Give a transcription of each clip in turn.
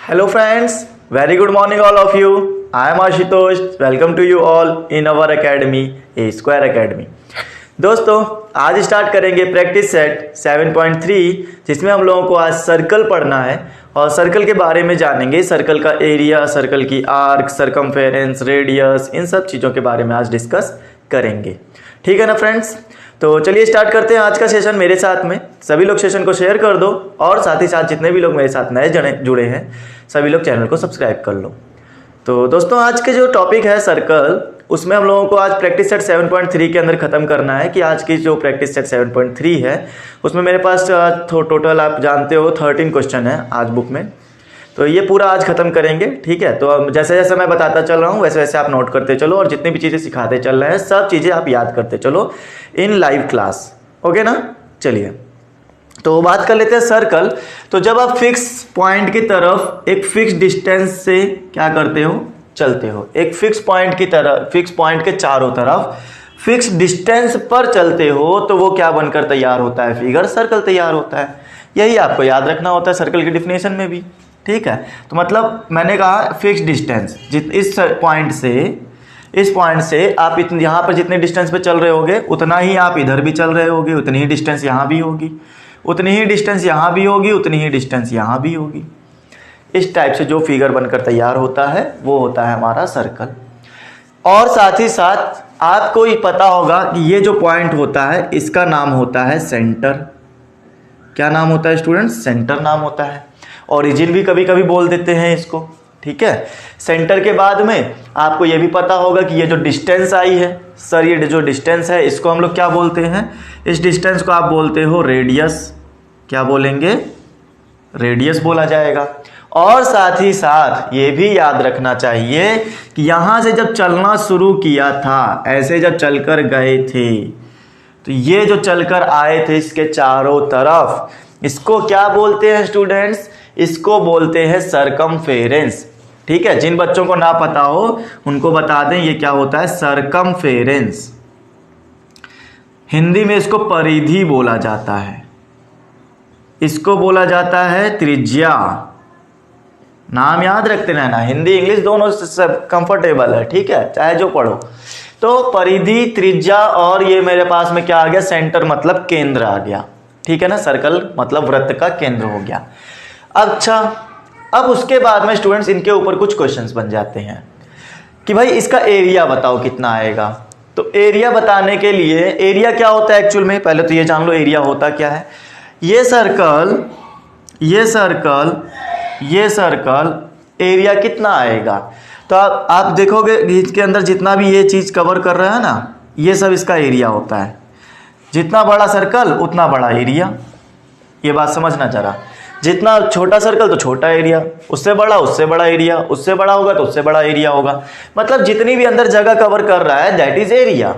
Hello friends, very good morning all of you. I am Ashutosh. Welcome to you all in our academy, A Square Academy. दोस्तों आज start करेंगे practice set 7.3 जिसमें हम लोगों को आज सर्कल पढ़ना है और सर्कल के बारे में जानेंगे। सर्कल का एरिया, सर्कल की आर्क, सरकमफेरेंस, रेडियस, इन सब चीज़ों के बारे में आज डिस्कस करेंगे। ठीक है ना फ्रेंड्स? तो चलिए स्टार्ट करते हैं आज का सेशन मेरे साथ में। सभी लोग सेशन को शेयर कर दो और साथ ही साथ जितने भी लोग मेरे साथ नए जुड़े हैं सभी लोग चैनल को सब्सक्राइब कर लो। तो दोस्तों आज के जो टॉपिक है सर्कल, उसमें हम लोगों को आज प्रैक्टिस सेट 7.3 के अंदर ख़त्म करना है कि आज की जो प्रैक्टिस सेट 7.3 है उसमें मेरे पास टोटल आप जानते हो 13 क्वेश्चन है आज बुक में। तो ये पूरा आज ख़त्म करेंगे। ठीक है, तो अब जैसे जैसे मैं बताता चल रहा हूँ वैसे वैसे आप नोट करते चलो और जितनी भी चीज़ें सिखाते चल रहे हैं सब चीज़ें आप याद करते चलो इन लाइव क्लास। ओके ना? चलिए तो बात कर लेते हैं सर्कल। तो जब आप फिक्स पॉइंट की तरफ एक फिक्स डिस्टेंस से क्या करते हो, चलते हो, एक फिक्स पॉइंट की तरफ, फिक्स पॉइंट के चारों तरफ फिक्स डिस्टेंस पर चलते हो तो वो क्या बनकर तैयार होता है? फिगर, सर्कल तैयार होता है। यही आपको याद रखना होता है सर्कल की डिफिनेशन में भी। ठीक है, तो मतलब मैंने कहा फिक्स डिस्टेंस, इस पॉइंट से आप यहाँ पर जितने डिस्टेंस पे चल रहे होगे उतना ही आप इधर भी चल रहे होगे, उतनी ही डिस्टेंस यहाँ भी होगी, उतनी ही डिस्टेंस यहाँ भी होगी, उतनी ही डिस्टेंस यहाँ भी होगी। इस टाइप से जो फिगर बनकर तैयार होता है वो होता है हमारा सर्कल। और साथ ही साथ आपको ये पता होगा कि ये जो पॉइंट होता है इसका नाम होता है सेंटर। क्या नाम होता है स्टूडेंट्स? सेंटर नाम होता है। ओरिजिन भी कभी कभी बोल देते हैं इसको। ठीक है, सेंटर के बाद में आपको ये भी पता होगा कि ये जो डिस्टेंस आई है, सर ये जो डिस्टेंस है इसको हम लोग क्या बोलते हैं? इस डिस्टेंस को आप बोलते हो रेडियस। क्या बोलेंगे? रेडियस बोला जाएगा। और साथ ही साथ ये भी याद रखना चाहिए कि यहाँ से जब चलना शुरू किया था, ऐसे जब चलकर गए थे तो ये जो चलकर आए थे इसके चारों तरफ, इसको क्या बोलते हैं स्टूडेंट्स? इसको बोलते हैं सरकमफेरेंस। ठीक है, जिन बच्चों को ना पता हो उनको बता दें ये क्या होता है, सरकमफेरेंस। हिंदी में इसको परिधि बोला जाता है, इसको बोला जाता है त्रिज्या। नाम याद रखते रहना, हिंदी इंग्लिश दोनों सब कंफर्टेबल है। ठीक है, चाहे जो पढ़ो। तो परिधि, त्रिज्या और ये मेरे पास में क्या आ गया? सेंटर मतलब केंद्र आ गया। ठीक है ना, सर्कल मतलब वृत्त का केंद्र हो गया। अच्छा, अब उसके बाद में स्टूडेंट्स इनके ऊपर कुछ क्वेश्चंस बन जाते हैं कि भाई इसका एरिया बताओ कितना आएगा। तो एरिया बताने के लिए, एरिया क्या होता है एक्चुअल में, पहले तो ये जान लो एरिया होता क्या है। ये सर्कल एरिया कितना आएगा? तो आप देखोगे इसके अंदर जितना भी ये चीज़ कवर कर रहा है ना, ये सब इसका एरिया होता है। जितना बड़ा सर्कल उतना बड़ा एरिया। ये बात समझना जरा। जितना छोटा सर्कल तो छोटा एरिया, उससे बड़ा एरिया, उससे बड़ा होगा तो उससे बड़ा एरिया होगा। मतलब जितनी भी अंदर जगह कवर कर रहा है दैट इज एरिया।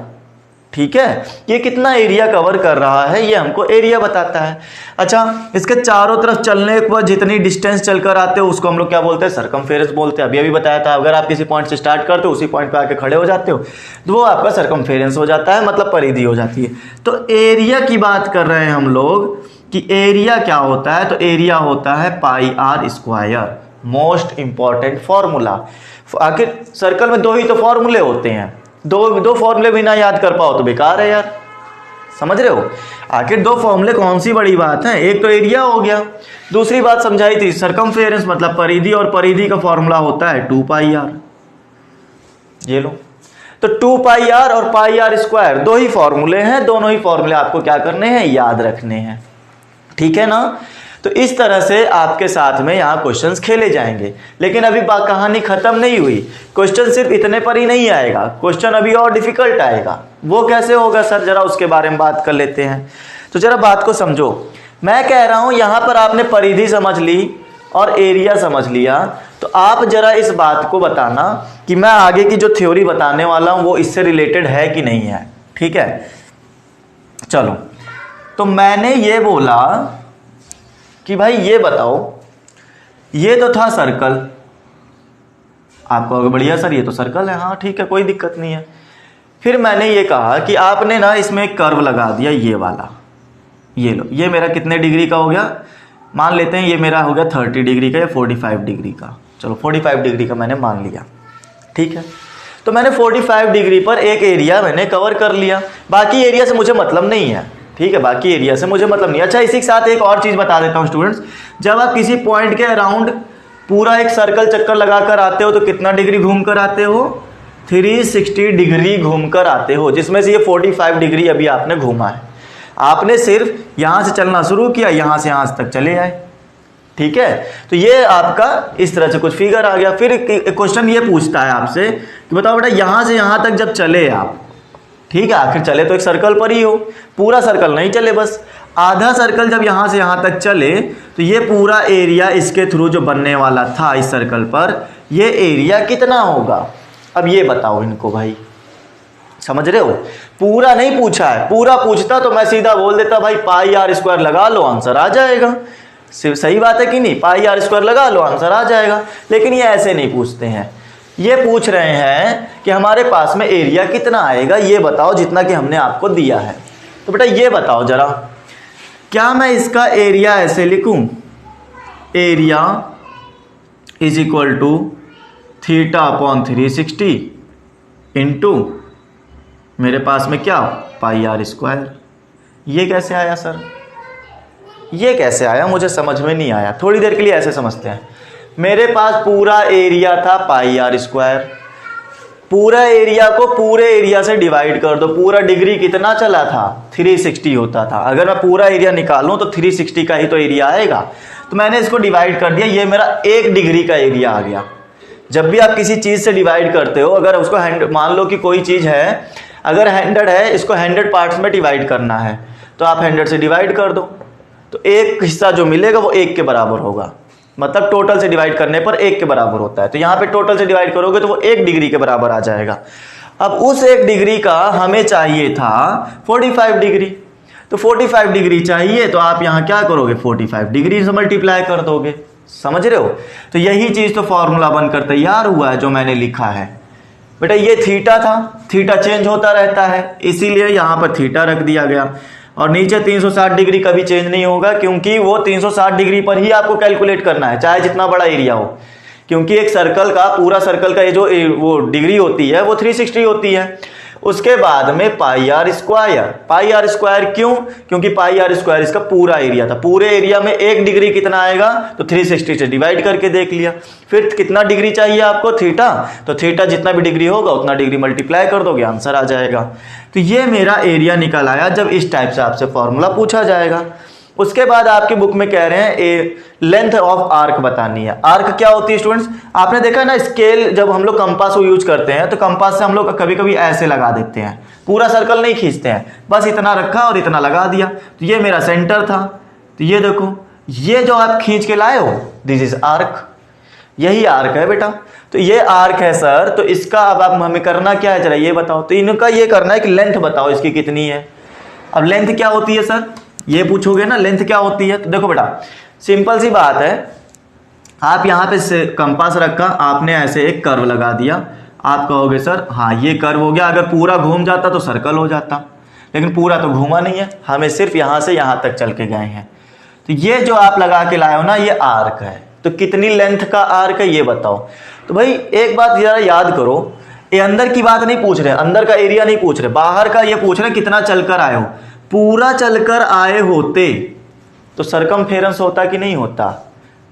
ठीक है, ये कितना एरिया कवर कर रहा है ये हमको एरिया बताता है। अच्छा, इसके चारों तरफ चलने के बाद जितनी डिस्टेंस चलकर आते हो उसको हम लोग क्या बोलते हैं? सरकमफेरेंस बोलते हैं। अभी बताया था, अगर आप किसी पॉइंट से स्टार्ट करते हो उसी पॉइंट पे आके खड़े हो जाते हो तो वो आपका सरकमफेरेंस हो जाता है, मतलब परिधि हो जाती है। तो एरिया की बात कर रहे हैं हम लोग कि एरिया क्या होता है। तो एरिया होता है pi are square. Most important formula. आखिर सर्कल में दो ही तो फॉर्मूले होते हैं, दो फॉर्मूले भी ना याद कर पाओ तो बेकार है यार। समझ रहे हो? आखिर दो फॉर्मूले कौन सी बड़ी बात है? एक तो एरिया हो गया, दूसरी बात समझाई थी सरकमफेरेंस मतलब परिधि, और परिधि का फॉर्मूला होता है 2 पाई आर। ये लो, तो 2 पाई आर और पाई आर स्क्वायर दो ही फॉर्मूले हैं, दोनों ही फॉर्मूले आपको क्या करने हैं? याद रखने हैं। ठीक है ना? तो इस तरह से आपके साथ में यहाँ क्वेश्चंस खेले जाएंगे। लेकिन अभी कहानी खत्म नहीं हुई। क्वेश्चन सिर्फ इतने पर ही नहीं आएगा, क्वेश्चन अभी और डिफिकल्ट आएगा। वो कैसे होगा सर? जरा उसके बारे में बात कर लेते हैं। तो जरा बात को समझो। मैं कह रहा हूँ यहाँ पर आपने परिधि समझ ली और एरिया समझ लिया, तो आप जरा इस बात को बताना कि मैं आगे की जो थ्योरी बताने वाला हूँ वो इससे रिलेटेड है कि नहीं है। ठीक है, चलो। तो मैंने ये बोला कि भाई ये बताओ, ये तो था सर्कल। आप कहोगे बढ़िया सर ये तो सर्कल है। हाँ ठीक है, कोई दिक्कत नहीं है। फिर मैंने ये कहा कि आपने ना इसमें एक कर्व लगा दिया, ये वाला। ये लो, ये मेरा कितने डिग्री का हो गया? मान लेते हैं ये मेरा हो गया 30 डिग्री का या 45 डिग्री का, चलो 45 डिग्री का मैंने मान लिया, ठीक है। तो मैंने 45 डिग्री पर एक एरिया मैंने कवर कर लिया, बाकी एरिया से मुझे मतलब नहीं है, ठीक है, बाकी एरिया से मुझे मतलब नहीं। अच्छा, इसी के साथ एक और चीज़ बता देता हूँ स्टूडेंट्स, जब आप किसी पॉइंट के अराउंड पूरा एक सर्कल चक्कर लगा कर आते हो तो कितना डिग्री घूम कर आते हो, 360 डिग्री घूम कर आते हो, जिसमें से ये 45 डिग्री अभी आपने घूमा है। आपने सिर्फ यहाँ से चलना शुरू किया, यहाँ से यहाँ तक चले आए, ठीक है। तो ये आपका इस तरह से कुछ फिगर आ गया। फिर क्वेश्चन ये पूछता है आपसे कि बताओ बेटा यहाँ से यहाँ तक जब चले आप, ठीक है, आखिर चले तो एक सर्कल पर ही हो, पूरा सर्कल नहीं चले, बस आधा सर्कल जब यहाँ से यहाँ तक चले तो ये पूरा एरिया इसके थ्रू जो बनने वाला था इस सर्कल पर, ये एरिया कितना होगा। अब ये बताओ इनको भाई, समझ रहे हो, पूरा नहीं पूछा है, पूरा पूछता तो मैं सीधा बोल देता भाई पाई आर स्क्वायर लगा लो आंसर आ जाएगा, सही बात है कि नहीं, पाई आर स्क्वायर लगा लो आंसर आ जाएगा। लेकिन ये ऐसे नहीं पूछते हैं, ये पूछ रहे हैं कि हमारे पास में एरिया कितना आएगा, ये बताओ जितना कि हमने आपको दिया है। तो बेटा ये बताओ जरा, क्या मैं इसका एरिया ऐसे लिखूं, area is equal to theta upon 360 into मेरे पास में क्या पाई आर स्क्वायर। ये कैसे आया सर, ये कैसे आया, मुझे समझ में नहीं आया। थोड़ी देर के लिए ऐसे समझते हैं, मेरे पास पूरा एरिया था पाई आर स्क्वायर, पूरा एरिया को पूरे एरिया से डिवाइड कर दो, पूरा डिग्री कितना चला था 360 होता था, अगर मैं पूरा एरिया निकालूं तो 360 का ही तो एरिया आएगा। तो मैंने इसको डिवाइड कर दिया, ये मेरा 1 डिग्री का एरिया आ गया। जब भी आप किसी चीज़ से डिवाइड करते हो, अगर उसको मान लो कि कोई चीज़ है, अगर 100 है, इसको 100 पार्ट्स में डिवाइड करना है, तो आप 100 से डिवाइड कर दो, तो एक हिस्सा जो मिलेगा वो 1 के बराबर होगा, मतलब टोटल से डिवाइड करने पर 1 के बराबर होता है। तो यहाँ पे टोटल से डिवाइड करोगे तो वो 1 डिग्री के बराबर आ जाएगा। अब उस 1 डिग्री का हमें चाहिए था 45 डिग्री, तो 45 डिग्री चाहिए तो आप यहाँ क्या करोगे, 45 डिग्री से मल्टीप्लाई कर दोगे, समझ रहे हो। तो यही चीज़ तो फॉर्मूला बनकर तैयार हुआ है जो मैंने लिखा है। बेटा ये थीटा था, थीटा चेंज होता रहता है, इसीलिए यहाँ पर थीटा रख दिया गया, और नीचे 360 डिग्री कभी चेंज नहीं होगा, क्योंकि वो 360 डिग्री पर ही आपको कैलकुलेट करना है, चाहे जितना बड़ा एरिया हो, क्योंकि एक सर्कल का, पूरा सर्कल का ये जो वो डिग्री होती है वो 360 होती है। उसके बाद में pi are square, pi are square क्यों, क्योंकि पाई आर स्क्वायर इसका पूरा एरिया था, पूरे एरिया में 1 डिग्री कितना आएगा, तो 360 से डिवाइड करके देख लिया। फिर कितना डिग्री चाहिए आपको, थीटा, तो थीटा जितना भी डिग्री होगा उतना डिग्री मल्टीप्लाई कर दोगे, आंसर आ जाएगा। तो ये मेरा एरिया निकल आया जब इस टाइप से आपसे फॉर्मूला पूछा जाएगा। उसके बाद आपकी बुक में कह रहे हैं लेंथ ऑफ आर्क बतानी है। आर्क क्या होती है स्टूडेंट्स, आपने देखा है ना, स्केल जब हम लोग कंपास को यूज करते हैं तो कंपास से हम लोग कभी कभी ऐसे लगा देते हैं, पूरा सर्कल नहीं खींचते हैं, बस इतना रखा और इतना लगा दिया। तो ये मेरा सेंटर था, तो ये देखो, ये जो आप खींच के लाए हो, दिस इज आर्क, यही आर्क है बेटा। तो ये आर्क है सर, तो इसका अब आप हमें करना क्या है जरा ये बताओ। तो इनका ये करना है कि लेंथ बताओ इसकी कितनी है। अब लेंथ क्या होती है सर, ये पूछोगे ना, लेंथ क्या होती है। तो देखो बेटा, सिंपल सी बात है, आप यहाँ पे कंपास रखा, आपने ऐसे एक कर्व लगा दिया, आप कहोगे सर हाँ ये कर्व हो गया, अगर पूरा घूम जाता तो सर्कल हो जाता, लेकिन पूरा तो घूमा नहीं है, हमें सिर्फ यहाँ से यहाँ तक चल के गए हैं। तो ये जो आप लगा के लाए हो ना, ये आर्क है। तो कितनी लेंथ का आर्क है ये बताओ। तो भाई एक बात जरा याद करो, ये अंदर की बात नहीं पूछ रहे, अंदर का एरिया नहीं पूछ रहे, बाहर का ये पूछ रहे कितना चलकर आए हो। पूरा चलकर आए होते तो सरकमफेरेंस होता कि नहीं होता,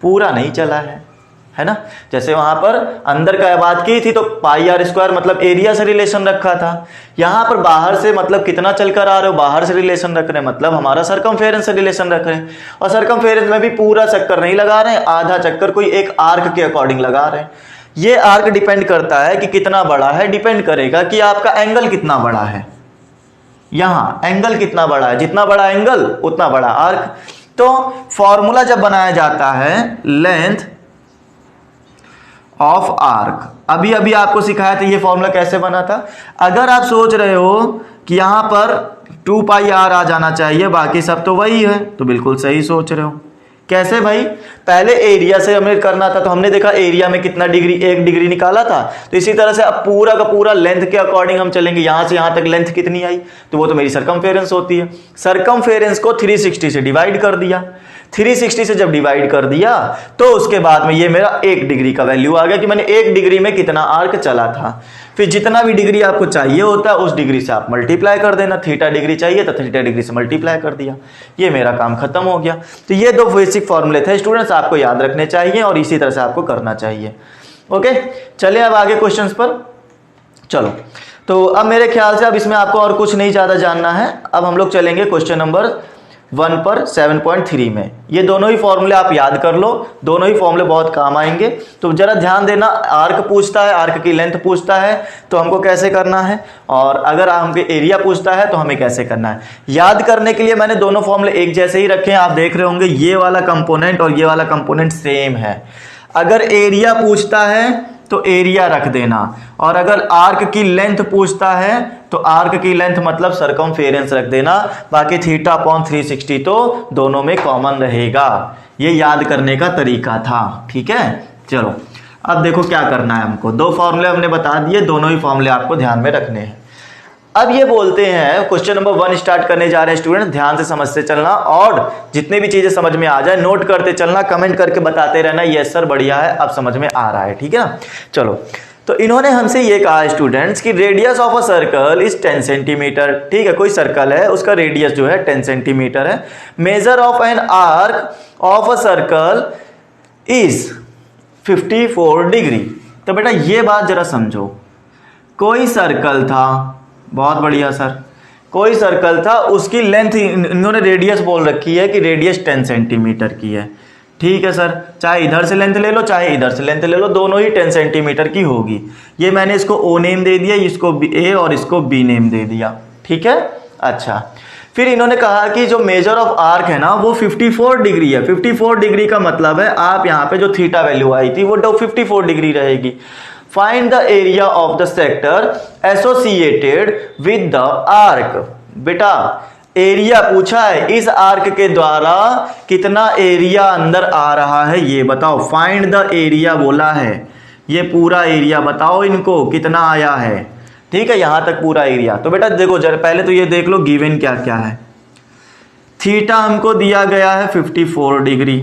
पूरा नहीं चला है ना। जैसे वहां पर अंदर का बात की थी तो पाई आर स्क्वायर मतलब एरिया से रिलेशन रखा था, यहां पर बाहर से मतलब कितना चलकर आ रहे हो, बाहर से रिलेशन रख रहे हैं, मतलब हमारा सरकमफेरेंस से रिलेशन रख रहे हैं। और सरकमफेरेंस में भी पूरा चक्कर नहीं लगा रहे हैं, आधा चक्कर कोई एक आर्क के अकॉर्डिंग लगा रहे हैं। ये आर्क डिपेंड करता है कि कितना बड़ा है, डिपेंड करेगा कि आपका एंगल कितना बड़ा है, यहां एंगल कितना बड़ा है, जितना बड़ा एंगल उतना बड़ा आर्क। तो फॉर्मूला जब बनाया जाता है लेंथ ऑफ आर्क, अभी अभी आपको सिखाया था ये फॉर्मूला कैसे बना था। अगर आप सोच रहे हो कि यहां पर 2 पाई आर आ जाना चाहिए, बाकी सब तो वही है, तो बिल्कुल सही सोच रहे हो। कैसे भाई, पहले एरिया से हमें करना था, तो हमने देखा एरिया में कितना डिग्री, 1 डिग्री निकाला था। तो इसी तरह से अब पूरा का पूरा लेंथ के अकॉर्डिंग हम चलेंगे, यहां से यहां तक लेंथ कितनी आई, तो वो तो मेरी सरकमफेरेंस होती है। सरकमफेरेंस को 360 से डिवाइड कर दिया, 360 से जब डिवाइड कर दिया तो उसके बाद में ये मेरा 1 डिग्री का वैल्यू आ गया कि मैंने 1 डिग्री में कितना आर्क चला था। फिर जितना भी डिग्री आपको चाहिए होता है उस डिग्री से आप मल्टीप्लाई कर देना। थीटा डिग्री चाहिए तो थीटा डिग्री से मल्टीप्लाई कर दिया, ये मेरा काम खत्म हो गया। तो ये 2 बेसिक फॉर्मूले थे स्टूडेंट्स, आपको याद रखने चाहिए और इसी तरह से आपको करना चाहिए। ओके, चलिए अब आगे क्वेश्चंस पर चलो। तो अब मेरे ख्याल से अब इसमें आपको और कुछ नहीं ज़्यादा जानना है। अब हम लोग चलेंगे क्वेश्चन नंबर 1 पर 7.3 में। ये दोनों ही फॉर्मूले आप याद कर लो, दोनों ही फॉर्मूले बहुत काम आएंगे। तो जरा ध्यान देना, आर्क पूछता है, आर्क की लेंथ पूछता है तो हमको कैसे करना है, और अगर हमको एरिया पूछता है तो हमें कैसे करना है। याद करने के लिए मैंने दोनों फॉर्मूले एक जैसे ही रखे हैं। आप देख रहे होंगे ये वाला कंपोनेंट और ये वाला कंपोनेंट सेम है। अगर एरिया पूछता है तो एरिया रख देना, और अगर आर्क की लेंथ पूछता है तो आर्क की लेंथ मतलब सरकमफेरेंस रख देना। बाकी थीटा अपॉन 360 तो दोनों में कॉमन रहेगा। ये याद करने का तरीका था, ठीक है। चलो अब देखो क्या करना है हमको। 2 फॉर्मूले हमने बता दिए, दोनों ही फॉर्मूले आपको ध्यान में रखने हैं। अब ये बोलते हैं, क्वेश्चन नंबर 1 स्टार्ट करने जा रहे हैं स्टूडेंट, ध्यान से समझते चलना और जितने भी चीजें समझ में आ जाए नोट करते चलना, कमेंट करके बताते रहना यस सर बढ़िया है, अब समझ में आ रहा है, ठीक है ना। चलो, तो इन्होंने हमसे ये कहा स्टूडेंट्स कि radius of a circle is 10 centimetre. ठीक है, कोई सर्कल है, उसका रेडियस जो है 10 सेंटीमीटर है। Measure of an arc of a circle is 54 degree. तो बेटा ये बात जरा समझो, कोई सर्कल था, बहुत बढ़िया सर, कोई सर्कल था, उसकी लेंथ इन्होंने रेडियस बोल रखी है कि रेडियस 10 सेंटीमीटर की है। ठीक है सर, चाहे इधर से लेंथ ले लो चाहे इधर से लेंथ ले लो, दोनों ही 10 सेंटीमीटर की होगी। ये मैंने इसको ओ नेम दे दिया, इसको ए और इसको बी नेम दे दिया, ठीक है। अच्छा, फिर इन्होंने कहा कि जो मेजर ऑफ आर्क है ना वो 54 डिग्री है। 54 डिग्री का मतलब है आप यहाँ पे जो थीटा वैल्यू आई थी वो 54 डिग्री रहेगी। Find the area of the sector associated with the arc. बेटा एरिया पूछा है, इस आर्क के द्वारा कितना एरिया अंदर आ रहा है ये बताओ। फाइंड द एरिया बोला है, ये पूरा एरिया बताओ इनको कितना आया है। ठीक है, यहां तक पूरा एरिया। तो बेटा देखो जरा पहले तो ये देख लो गिवन क्या क्या है। थीटा हमको दिया गया है 54 डिग्री,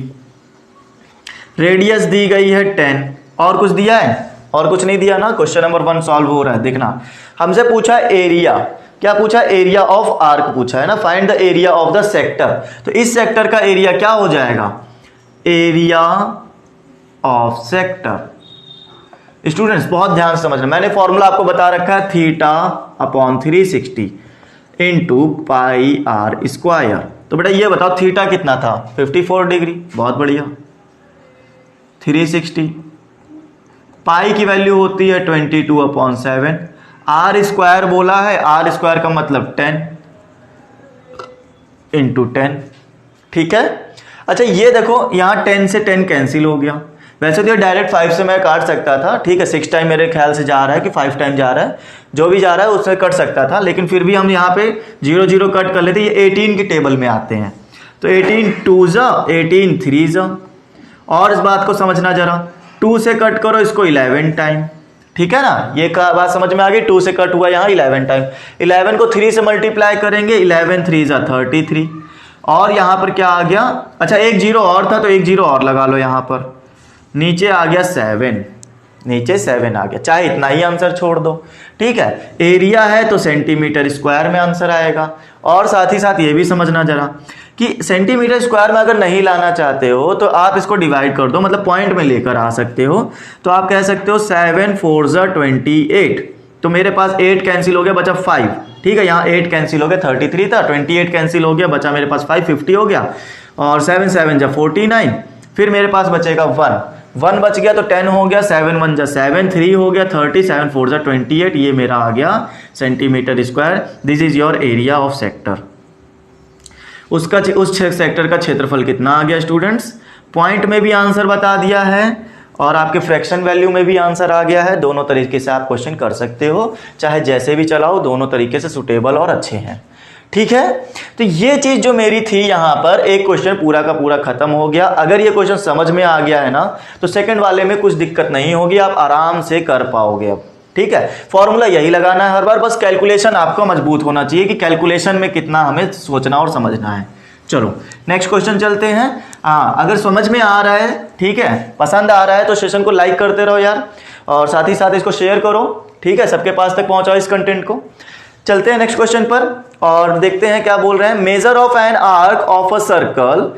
रेडियस दी गई है 10, और कुछ दिया है? और कुछ नहीं दिया ना। क्वेश्चन नंबर 1 सॉल्व हो रहा है, देखना। हमसे पूछा एरिया, क्या पूछा? एरिया ऑफ आर्क पूछा है ना। Find the area of the sector, तो इस सेक्टर का एरिया क्या हो जाएगा? Area of sector. स्टूडेंट्स बहुत ध्यान से समझना, मैंने फॉर्मूला आपको बता रखा है theta upon 360 into pi are square. तो बेटा ये बताओ थीटा कितना था? 54 डिग्री, बहुत बढ़िया। 360 पाई की वैल्यू होती है 22/7। आर स्क्वायर बोला है, आर स्क्वायर का मतलब 10 इंटू 10। ठीक है। अच्छा ये देखो यहाँ 10 से 10 कैंसिल हो गया। वैसे तो ये डायरेक्ट 5 से मैं काट सकता था, ठीक है। 6 टाइम मेरे ख्याल से जा रहा है कि 5 टाइम जा रहा है, जो भी जा रहा है उससे कट सकता था, लेकिन फिर भी हम यहाँ पे 0 0 कट कर लेते। ये 18 की टेबल में आते हैं, तो 18 2 जा 18 3 जा। और इस बात को समझना जरा, 2 से कट करो इसको 11 टाइम, ठीक है ना। ये बात समझ में आ गई, 2 से कट हुआ यहाँ 11 टाइम। 11 को 3 से मल्टीप्लाई करेंगे, 11 3 जा 33। और यहाँ पर क्या आ गया? अच्छा एक 0 और था तो एक 0 और लगा लो यहाँ पर। नीचे आ गया 7, नीचे 7 आ गया, चाहे इतना ही आंसर छोड़ दो, ठीक है। एरिया है तो सेंटीमीटर स्क्वायर में आंसर आएगा। और साथ ही साथ ये भी समझना जरा कि सेंटीमीटर स्क्वायर में अगर नहीं लाना चाहते हो तो आप इसको डिवाइड कर दो, मतलब पॉइंट में लेकर आ सकते हो। तो आप कह सकते हो 7 4 जा 28। तो मेरे पास 8 कैंसिल हो गया, बचा 5, ठीक है। यहाँ 8 कैंसिल हो गया, 33 था, 28 कैंसिल हो गया, बचा मेरे पास 5, 50 हो गया। और 7 7 जा 49, फिर मेरे पास बचेगा 1 बच गया तो 10 हो गया, 7 1 जा 7, 3 हो गया 30, 7 4 जा 28। ये मेरा आ गया centimetre square. This is your area of sector. उसका उस सेक्टर का क्षेत्रफल कितना आ गया स्टूडेंट्स? पॉइंट में भी आंसर बता दिया है और आपके फ्रैक्शन वैल्यू में भी आंसर आ गया है। दोनों तरीके से आप क्वेश्चन कर सकते हो, चाहे जैसे भी चलाओ, दोनों तरीके से सुटेबल और अच्छे हैं, ठीक है। तो ये चीज जो मेरी थी यहाँ पर, एक क्वेश्चन पूरा का पूरा खत्म हो गया। अगर ये क्वेश्चन समझ में आ गया है ना तो सेकंड वाले में कुछ दिक्कत नहीं होगी, आप आराम से कर पाओगे अब, ठीक है। फॉर्मूला यही लगाना है हर बार, बस कैलकुलेशन आपको मजबूत होना चाहिए कि कैलकुलेशन में कितना हमें सोचना और समझना है। चलो नेक्स्ट क्वेश्चन चलते हैं। हाँ, अगर समझ में आ रहा है, ठीक है, पसंद आ रहा है तो सेशन को लाइक करते रहो यार, और साथ ही साथ इसको शेयर करो, ठीक है, सबके पास तक पहुंचाओ इस कंटेंट को। चलते हैं नेक्स्ट क्वेश्चन पर और देखते हैं क्या बोल रहे हैं। Major of an arc of a circle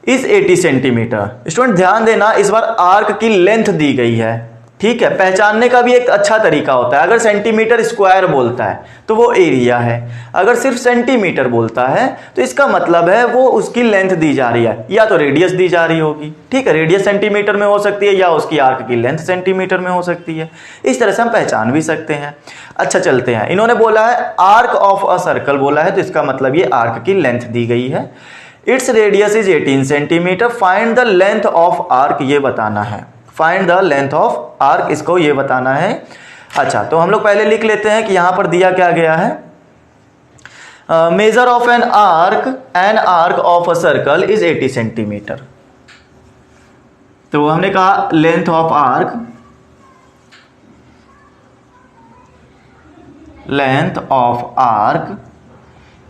is 80 centimetre. Student ध्यान देना, इस बार आर्क की लेंथ दी गई है, ठीक है। पहचानने का भी एक अच्छा तरीका होता है, अगर सेंटीमीटर स्क्वायर बोलता है तो वो एरिया है, अगर सिर्फ सेंटीमीटर बोलता है तो इसका मतलब है वो उसकी लेंथ दी जा रही है, या तो रेडियस दी जा रही होगी, ठीक है। रेडियस सेंटीमीटर में हो सकती है या उसकी आर्क की लेंथ सेंटीमीटर में हो सकती है। इस तरह से हम पहचान भी सकते हैं। अच्छा चलते हैं, इन्होंने बोला है आर्क ऑफ अ सर्कल बोला है, तो इसका मतलब ये आर्क की लेंथ दी गई है। Its radius is 18 centimetre, find the length of arc, ये बताना है। Find the length of arc, इसको ये बताना है। अच्छा, तो हम लोग पहले लिख लेते हैं कि यहां पर दिया क्या गया है। Measure of an arc of a circle is 80 centimeter. तो हमने कहा length of arc,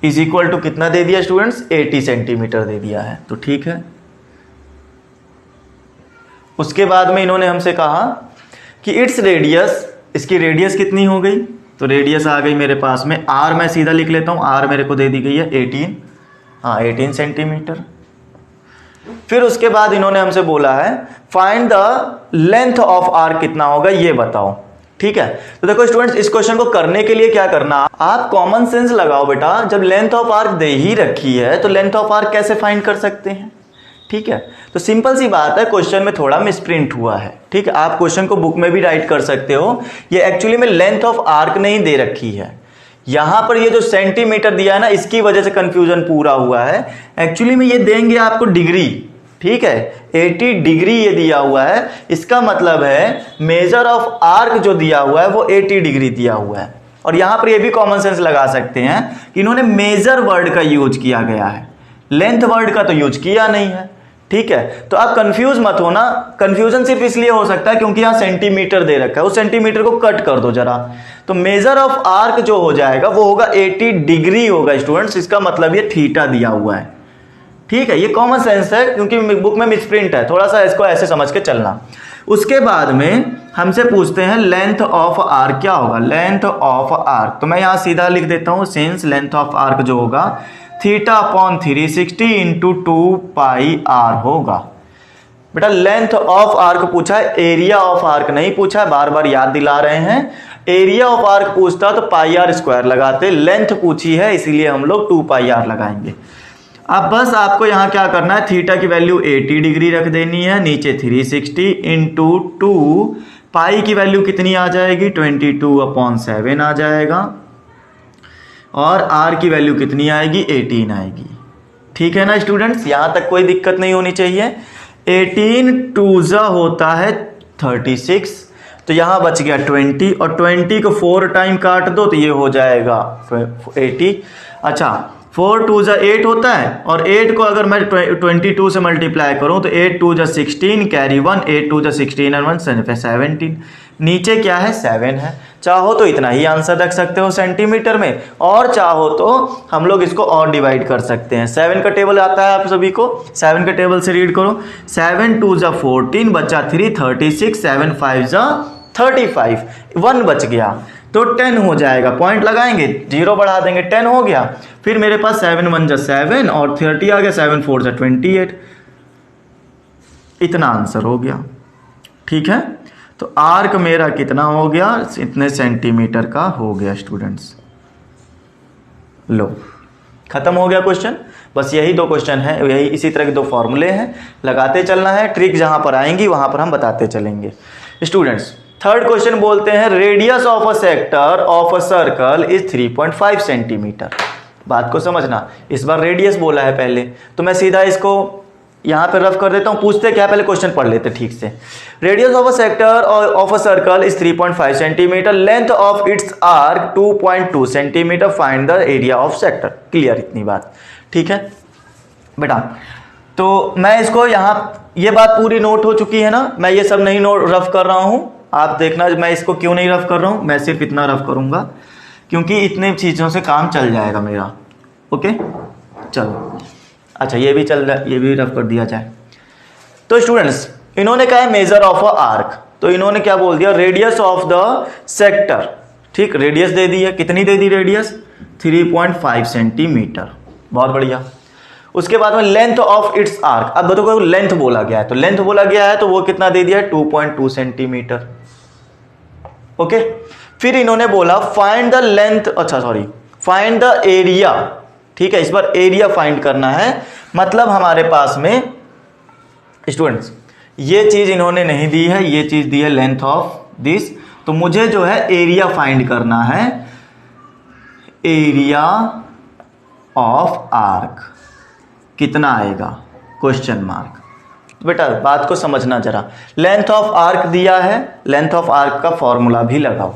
is equal to कितना दे दिया स्टूडेंट्स, 80 सेंटीमीटर दे दिया है, तो ठीक है। उसके बाद में इन्होंने हमसे कहा कि इट्स रेडियस, इसकी रेडियस कितनी हो गई, तो रेडियस आ गई मेरे पास में, आर मैं सीधा लिख लेता हूं, आर मेरे को दे दी गई है 18 सेंटीमीटर। फिर उसके बाद इन्होंने हमसे बोला है find the length of arc कितना होगा, ये बताओ, ठीक है। तो देखो स्टूडेंट्स, इस क्वेश्चन को करने के लिए क्या करना, आप कॉमन सेंस लगाओ बेटा। जब लेंथ ऑफ आर्क दे ही रखी है तो लेंथ ऑफ आर्क कैसे फाइंड कर सकते हैं, ठीक है। तो सिंपल सी बात है, क्वेश्चन में थोड़ा मिसप्रिंट हुआ है, ठीक है। आप क्वेश्चन को बुक में भी राइट कर सकते हो। ये एक्चुअली में लेंथ ऑफ आर्क नहीं दे रखी है, यहां पर ये जो सेंटीमीटर दिया है ना, इसकी वजह से कंफ्यूजन पूरा हुआ है। एक्चुअली में ये देंगे आपको डिग्री, ठीक है, 80 डिग्री ये दिया हुआ है। इसका मतलब है मेजर ऑफ आर्क जो दिया हुआ है वो 80 डिग्री दिया हुआ है। और यहां पर ये भी कॉमन सेंस लगा सकते हैं कि इन्होंने मेजर वर्ड का यूज किया गया है, लेंथ वर्ड का तो यूज किया नहीं है, ठीक है। तो आप कंफ्यूज मत होना, कंफ्यूजन सिर्फ इसलिए हो सकता है क्योंकि यहां सेंटीमीटर दे रखा है, उस सेंटीमीटर को कट कर दो जरा, तो मेजर ऑफ आर्क जो हो जाएगा वो होगा 80 डिग्री होगा स्टूडेंट्स। इसका मतलब ये थीटा दिया हुआ है, ठीक है। ये कॉमन सेंस है क्योंकि बुक में मिसप्रिंट है, थोड़ा सा इसको ऐसे समझ के चलना। उसके बाद में हमसे पूछते हैं लेंथ ऑफ आर्क क्या होगा, लेंथ ऑफ आर्क, तो मैं यहां सीधा लिख देता हूं, सिंस लेंथ ऑफ आर्क जो होगा theta upon 360 into 2 pi r होगा। बेटा लेंथ ऑफ आर्क पूछा है, एरिया ऑफ आर्क नहीं पूछा है, बार बार याद दिला रहे हैं। एरिया ऑफ आर्क पूछता तो पाई आर स्क्वायर लगाते, लेंथ पूछी है इसीलिए हम लोग 2 पाई आर लगाएंगे। अब बस आपको यहां क्या करना है, थीटा की वैल्यू 80 डिग्री रख देनी है, नीचे 360 इंटू 2, पाई की वैल्यू कितनी आ जाएगी, 22/7 आ जाएगा, और आर की वैल्यू कितनी आएगी, 18 आएगी, ठीक है ना स्टूडेंट्स। यहां तक कोई दिक्कत नहीं होनी चाहिए। 18 2 होता है 36, तो यहां बच गया 20, और 20 को 4 टाइम काट दो तो ये हो जाएगा 80। अच्छा 4 2 8 होता है, और 8 को अगर मैं 22 से मल्टीप्लाई करूं तो 8 2 16 कैरी 1, 8 2 16 और 1 17, नीचे क्या है 7 है। चाहो तो इतना ही आंसर रख सकते हो सेंटीमीटर में, और चाहो तो हम लोग इसको और डिवाइड कर सकते हैं। 7 का टेबल आता है आप सभी को, 7 का टेबल से रीड करो, 7 2 14 बचा 3 36, 7 5 35, 1 बच गया तो 10 हो जाएगा। पॉइंट लगाएंगे, 0 बढ़ा देंगे, 10 हो गया। फिर मेरे पास 7 1 7 और 30 आ गया, 7 4 28, इतना आंसर हो गया, ठीक है। तो आर्क मेरा कितना हो गया, इतने सेंटीमीटर का हो गया स्टूडेंट्स। लो खत्म हो गया क्वेश्चन। बस यही 2 क्वेश्चन है, यही इसी तरह के 2 फॉर्मूले हैं, लगाते चलना है। ट्रिक जहां पर आएंगी वहां पर हम बताते चलेंगे स्टूडेंट्स। थर्ड क्वेश्चन बोलते हैं radius of a sector of a circle is 3.5 centimetre. बात को समझना, इस बार रेडियस बोला है पहले, तो मैं सीधा इसको यहां पे रफ कर देता हूं। पूछते क्या, पहले क्वेश्चन पढ़ लेते ठीक से। Radius of a sector of a circle is 3.5 centimetre, length of its arc 2.2 centimetre, find the area of sector. Clear इतनी बात, ठीक है बेटा। तो मैं इसको यहां, ये बात पूरी नोट हो चुकी है ना, मैं ये सब नहीं नोट रफ कर रहा हूं। आप देखना मैं इसको क्यों नहीं रफ कर रहा हूं, मैं सिर्फ इतना रफ करूंगा क्योंकि इतने चीजों से काम चल जाएगा मेरा। ओके चलो अच्छा ये भी चल रहा है, ये भी रफ कर दिया जाए। तो स्टूडेंट्स इन्होंने कहा है मेजर ऑफ अ आर्क, तो इन्होंने क्या बोल दिया, रेडियस ऑफ द सेक्टर। ठीक, रेडियस दे दी है, कितनी दे दी रेडियस, 3.5 सेंटीमीटर, बहुत बढ़िया। उसके बाद में लेंथ ऑफ इट्स आर्क, अब देखो लेंथ बोला गया है, तो लेंथ बोला गया है तो वो कितना दे दिया है, 2.2 सेंटीमीटर। ओके, फिर इन्होंने बोला फाइंड द लेंथ, अच्छा सॉरी, फाइंड द एरिया। ठीक है, इस बार एरिया फाइंड करना है, मतलब हमारे पास में स्टूडेंट्स ये चीज इन्होंने नहीं दी है, ये चीज दी है लेंथ ऑफ दिस, तो मुझे जो है एरिया फाइंड करना है, एरिया ऑफ आर्क कितना आएगा, क्वेश्चन मार्क। तो बेटा बात को समझना जरा, लेंथ ऑफ आर्क दिया है, लेंथ ऑफ आर्क का फॉर्मूला भी लगाओ।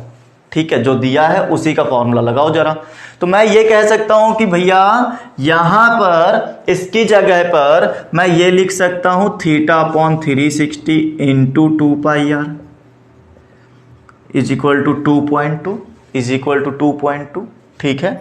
ठीक है, जो दिया है उसी का फॉर्मूला लगाओ जरा। तो मैं ये कह सकता हूं कि भैया यहां पर इसकी जगह पर मैं ये लिख सकता हूं θ/360 into 2πr is equal to 2.2 is equal to 2.2। ठीक है,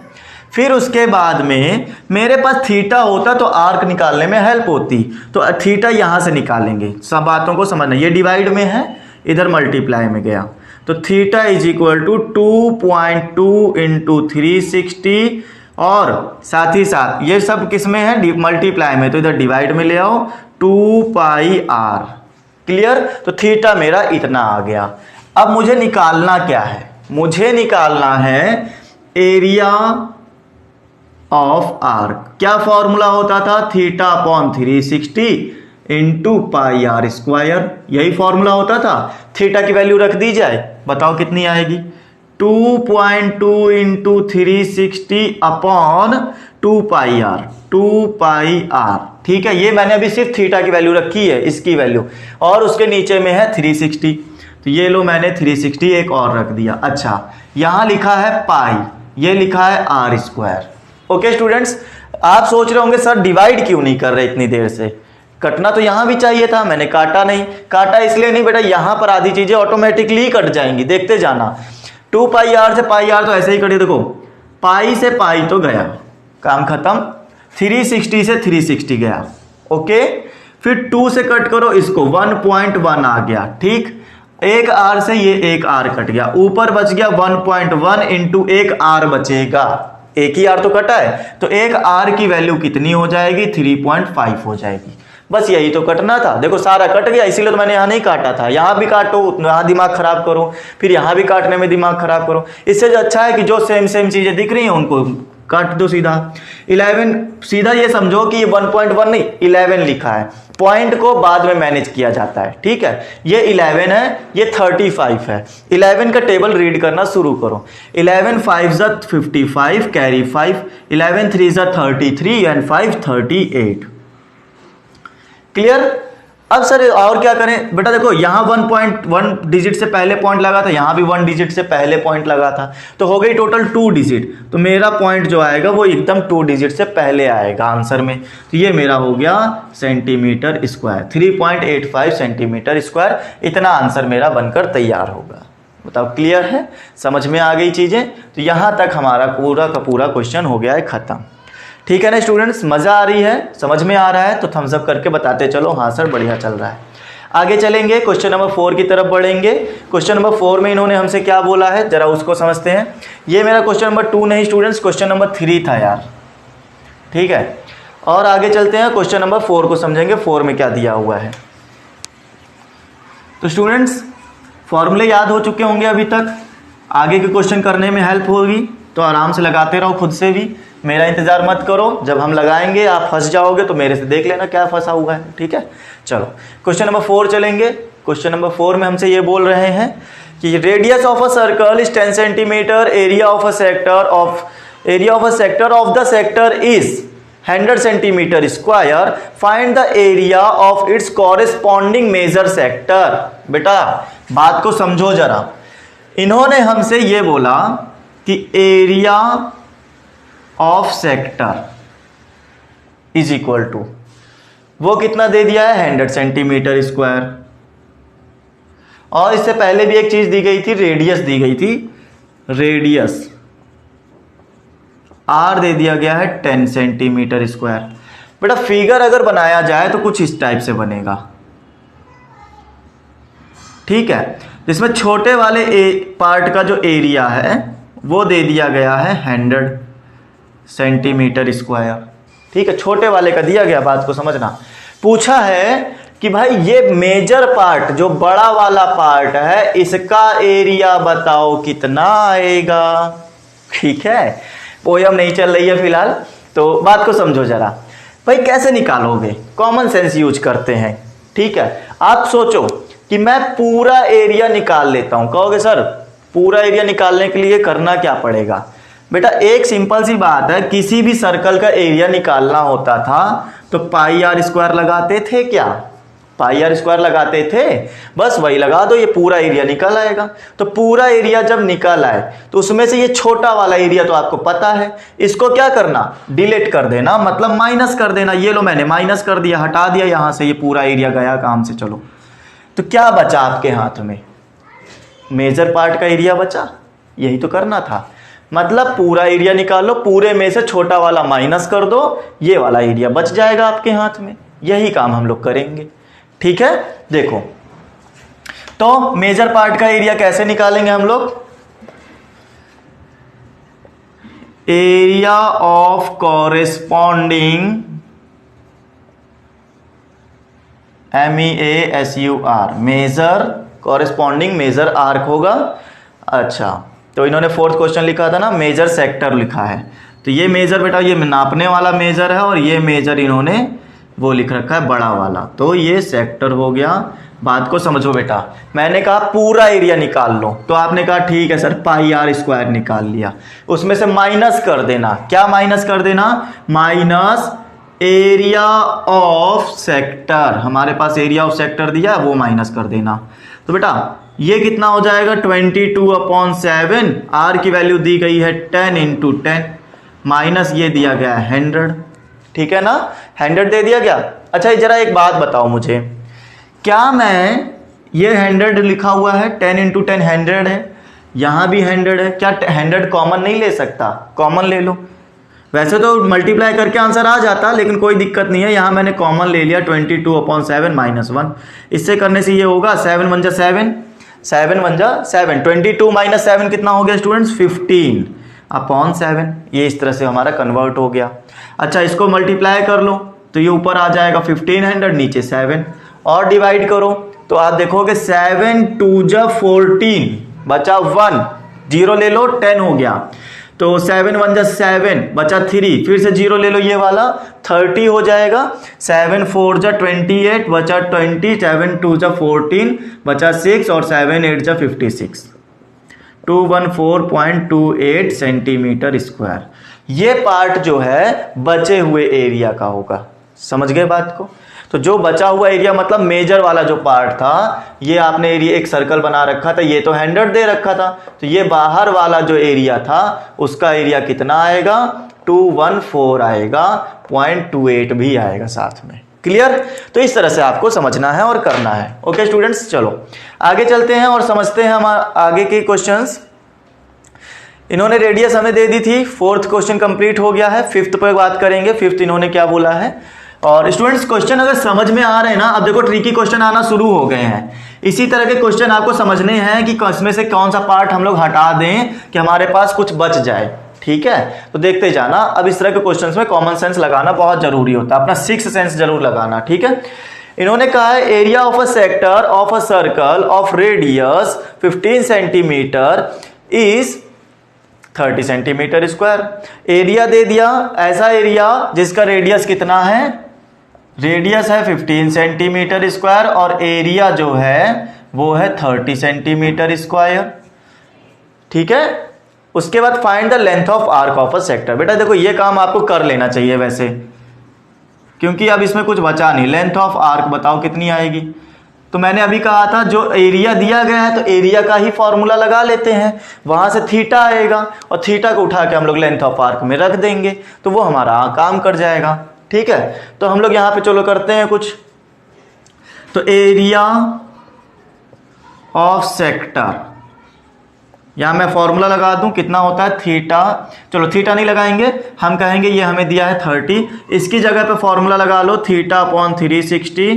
फिर उसके बाद में मेरे पास थीटा होता तो आर्क निकालने में हेल्प होती, तो थीटा यहां से निकालेंगे। सब बातों को समझना, ये डिवाइड में है, इधर मल्टीप्लाई में गया, तो theta is equal to 2.2 into 360, और साथ ही साथ ये सब किस में है, मल्टीप्लाई में, तो इधर डिवाइड में ले आओ, 2πr। क्लियर, तो थीटा मेरा इतना आ गया। अब मुझे निकालना क्या है, मुझे निकालना है एरिया ऑफ आर्क। क्या फॉर्मूला होता था, θ/360 इंटू πr स्क्वायर, यही फॉर्मूला होता था। थीटा की वैल्यू रख दी जाए, बताओ कितनी आएगी, 2.2 इंटू 360 अपॉन 2πr, 2πr। ठीक है, ये मैंने अभी सिर्फ थीटा की वैल्यू रखी है, इसकी वैल्यू, और उसके नीचे में है 360, तो ये लो मैंने 360 एक और रख दिया। अच्छा, यहां लिखा है पाई, ये लिखा है आर स्क्वायर। ओके स्टूडेंट्स, आप सोच रहे होंगे सर डिवाइड क्यों नहीं कर रहे इतनी देर से, कटना तो यहां भी चाहिए था, मैंने काटा नहीं। काटा इसलिए नहीं बेटा, यहां पर आधी चीजें ऑटोमेटिकली कट जाएंगी, देखते जाना। 2πr से πr तो ऐसे ही कटिए, देखो पाई से पाई तो गया, काम खत्म। 360 से 360 गया। ओके, फिर 2 से कट करो इसको, 1.1 आ गया। ठीक, एक आर से ये एक आर कट गया, ऊपर बच गया 1.1 इंटू एक आर बचेगा, एक ही आर तो कटा है, तो एक आर की वैल्यू कितनी हो जाएगी, 3.5 हो जाएगी। बस यही तो कटना था, देखो सारा कट गया, इसीलिए तो मैंने यहाँ नहीं काटा था। यहाँ भी काटो, यहाँ दिमाग खराब करो, फिर यहाँ भी काटने में दिमाग खराब करो। इससे जो अच्छा है कि जो सेम सेम चीजें दिख रही हैं उनको काट दो सीधा। 11 सीधा ये समझो कि ये 1.1 नहीं 11 लिखा है, पॉइंट को बाद में मैनेज किया जाता है। ठीक है, ये 11 है, ये 35 है। 11 का टेबल रीड करना शुरू करो। 11 5 55 कैरी 5, 11 3 33 एंड 5 38। क्लियर। अब सर और क्या करें बेटा, देखो यहाँ 1.1 डिजिट से पहले पॉइंट लगा था, यहाँ भी 1 डिजिट से पहले पॉइंट लगा था, तो हो गई टोटल 2 डिजिट। तो मेरा पॉइंट जो आएगा वो एकदम 2 डिजिट से पहले आएगा आंसर में। तो ये मेरा हो गया सेंटीमीटर स्क्वायर, 3.85 सेंटीमीटर स्क्वायर। इतना आंसर मेरा बनकर तैयार होगा। बताओ क्लियर है, समझ में आ गई चीजें। तो यहाँ तक हमारा पूरा का पूरा क्वेश्चन हो गया है खत्म। ठीक है ना स्टूडेंट्स, मज़ा आ रही है, समझ में आ रहा है तो थम्स अप करके बताते चलो हाँ सर बढ़िया चल रहा है। आगे चलेंगे, क्वेश्चन नंबर 4 की तरफ बढ़ेंगे। क्वेश्चन नंबर 4 में इन्होंने हमसे क्या बोला है जरा उसको समझते हैं। ये मेरा क्वेश्चन नंबर 2 नहीं स्टूडेंट्स, क्वेश्चन नंबर 3 था यार। ठीक है, और आगे चलते हैं, क्वेश्चन नंबर 4 को समझेंगे, 4 में क्या दिया हुआ है। तो स्टूडेंट्स फॉर्मूले याद हो चुके होंगे अभी तक, आगे के क्वेश्चन करने में हेल्प होगी तो आराम से लगाते रहो खुद से भी, मेरा इंतजार मत करो। जब हम लगाएंगे आप फंस जाओगे तो मेरे से देख लेना क्या फंसा हुआ है। ठीक है, चलो क्वेश्चन नंबर 4 चलेंगे। क्वेश्चन नंबर 4 में हमसे ये बोल रहे हैं कि radius of a circle is 10 centimeter, area of a sector of the sector is 100 centimeter square, find the area of its corresponding major sector. बेटा बात को समझो जरा, इन्होंने हमसे ये बोला कि area of sector is equal to, वो कितना दे दिया है 100 सेंटीमीटर स्क्वायर, और इससे पहले भी एक चीज दी गई थी, रेडियस दी गई थी, रेडियस आर दे दिया गया है 10 सेंटीमीटर स्क्वायर। बेटा फिगर अगर बनाया जाए तो कुछ इस टाइप से बनेगा, ठीक है, जिसमें छोटे वाले पार्ट का जो एरिया है वो दे दिया गया है 100 सेंटीमीटर स्क्वायर, ठीक है, छोटे वाले का दिया गया, बात को समझना। पूछा है कि भाई ये मेजर पार्ट जो बड़ा वाला पार्ट है इसका एरिया बताओ कितना आएगा, ठीक है, पोयम नहीं चल रही है फिलहाल, तो बात को समझो जरा। भाई कैसे निकालोगे, कॉमन सेंस यूज करते हैं, ठीक है। आप सोचो कि मैं पूरा एरिया निकाल लेता हूं, कहोगे सर पूरा एरिया निकालने के लिए करना क्या पड़ेगा। बेटा एक सिंपल सी बात है, किसी भी सर्कल का एरिया निकालना होता था तो पाई आर स्क्वायर लगाते थे, क्या पाई आर स्क्वायर लगाते थे, बस वही लगा दो, ये पूरा एरिया निकल आएगा। तो पूरा एरिया जब निकल आए तो उसमें से ये छोटा वाला एरिया तो आपको पता है, इसको क्या करना, डिलीट कर देना, मतलब माइनस कर देना। ये लो मैंने माइनस कर दिया, हटा दिया यहां से, ये पूरा एरिया गया काम से। चलो तो क्या बचा आपके हाथ में, मेजर पार्ट का एरिया बचा, यही तो करना था। मतलब पूरा एरिया निकाल लो, पूरे में से छोटा वाला माइनस कर दो, ये वाला एरिया बच जाएगा आपके हाथ में। यही काम हम लोग करेंगे, ठीक है। देखो तो मेजर पार्ट का एरिया कैसे निकालेंगे हम लोग, area of corresponding MEASUR, major corresponding major arc होगा। अच्छा तो इन्होंने फोर्थ क्वेश्चन लिखा था ना, मेजर सेक्टर लिखा है, तो ये मेजर बेटा ये नापने वाला मेजर है, और ये मेजर इन्होंने वो लिख रखा है बड़ा वाला, तो ये सेक्टर हो गया। बात को समझो बेटा, मैंने कहा पूरा एरिया निकाल लो, तो आपने कहा ठीक है सर पाई आर स्क्वायर निकाल लिया, उसमें से माइनस कर देना, क्या माइनस कर देना, माइनस एरिया ऑफ सेक्टर, हमारे पास एरिया ऑफ सेक्टर दिया वो माइनस कर देना। तो बेटा ये कितना हो जाएगा 22/7, आर की वैल्यू दी गई है 10 × 10, माइनस ये दिया गया है 100, ठीक है ना, 100 दे दिया गया। अच्छा जरा एक बात बताओ मुझे, क्या मैं ये 100 लिखा हुआ है 10 × 10 100 है, यहां भी 100 है, क्या 100 कॉमन नहीं ले सकता, कॉमन ले लो। वैसे तो मल्टीप्लाई करके आंसर आ जाता, लेकिन कोई दिक्कत नहीं है, यहां मैंने कॉमन ले लिया 22/7 - 1, इससे करने से ये होगा 7 × 1 = 7, 7 × 1 = 7, 22 - 7 कितना हो गया स्टूडेंट्स 15/7, ये इस तरह से हमारा कन्वर्ट हो गया। अच्छा इसको मल्टीप्लाई कर लो तो ये ऊपर आ जाएगा 1500, नीचे 7, और डिवाइड करो तो आप देखोगे 7 × 2 = 14, बचा 1, 0 ले लो 10 हो गया, तो 7 × 1 = 7, बचा 3, फिर से 0 ले लो ये वाला 30 हो जाएगा, 7 × 4 = 28, बचा 20, 7 × 2 = 14, बचा 6, और 7 × 8 = 56, 214.28 सेंटीमीटर स्क्वायर। ये पार्ट जो है बचे हुए एरिया का होगा, समझ गए बात को। तो जो बचा हुआ एरिया मतलब मेजर वाला जो पार्ट था, ये आपने एरिया एक सर्कल बना रखा था, ये तो 100 दे रखा था, तो ये बाहर वाला जो एरिया था उसका एरिया कितना आएगा 214 आएगा, 0.28 भी आएगा साथ में। क्लियर, तो इस तरह से आपको समझना है और करना है। ओके स्टूडेंट्स, चलो आगे चलते हैं और समझते हैं हम आगे के क्वेश्चंस। इन्होंने रेडियस हमें दे दी थी, फोर्थ क्वेश्चन कंप्लीट हो गया है, फिफ्थ पे बात करेंगे, फिफ्थ इन्होंने क्या बोला है। और स्टूडेंट्स क्वेश्चन अगर समझ में आ रहे हैं ना, अब देखो ट्रिकी क्वेश्चन आना शुरू हो गए हैं, इसी तरह के क्वेश्चन आपको समझने हैं कि इसमें से कौन सा पार्ट हम लोग हटा दें कि हमारे पास कुछ बच जाए, ठीक है। तो देखते जाना, अब इस तरह के क्वेश्चंस में कॉमन सेंस लगाना बहुत जरूरी होता है, अपना सिक्स्थ सेंस जरूर लगाना, ठीक है। इन्होंने कहा है area of a sector of a circle of radius 15 centimetre is 30 centimetre square. Area दे दिया, ऐसा एरिया जिसका रेडियस कितना है, रेडियस है 15 सेंटीमीटर स्क्वायर और एरिया जो है वो है 30 सेंटीमीटर स्क्वायर, ठीक है। उसके बाद find the length of arc of a sector. बेटा देखो ये काम आपको कर लेना चाहिए वैसे, क्योंकि अब इसमें कुछ बचा नहीं। लेंथ ऑफ आर्क बताओ कितनी आएगी, तो मैंने अभी कहा था जो एरिया दिया गया है तो एरिया का ही फॉर्मूला लगा लेते हैं, वहां से थीटा आएगा और थीटा को उठा के हम लोग लेंथ ऑफ आर्क में रख देंगे, तो वो हमारा काम कर जाएगा, ठीक है। तो हम लोग यहां पे चलो करते हैं कुछ, तो एरिया ऑफ सेक्टर यहाँ मैं फॉर्मूला लगा दूं, कितना होता है थीटा, चलो थीटा नहीं लगाएंगे, हम कहेंगे ये हमें दिया है 30, इसकी जगह पे फॉर्मूला लगा लो theta upon 360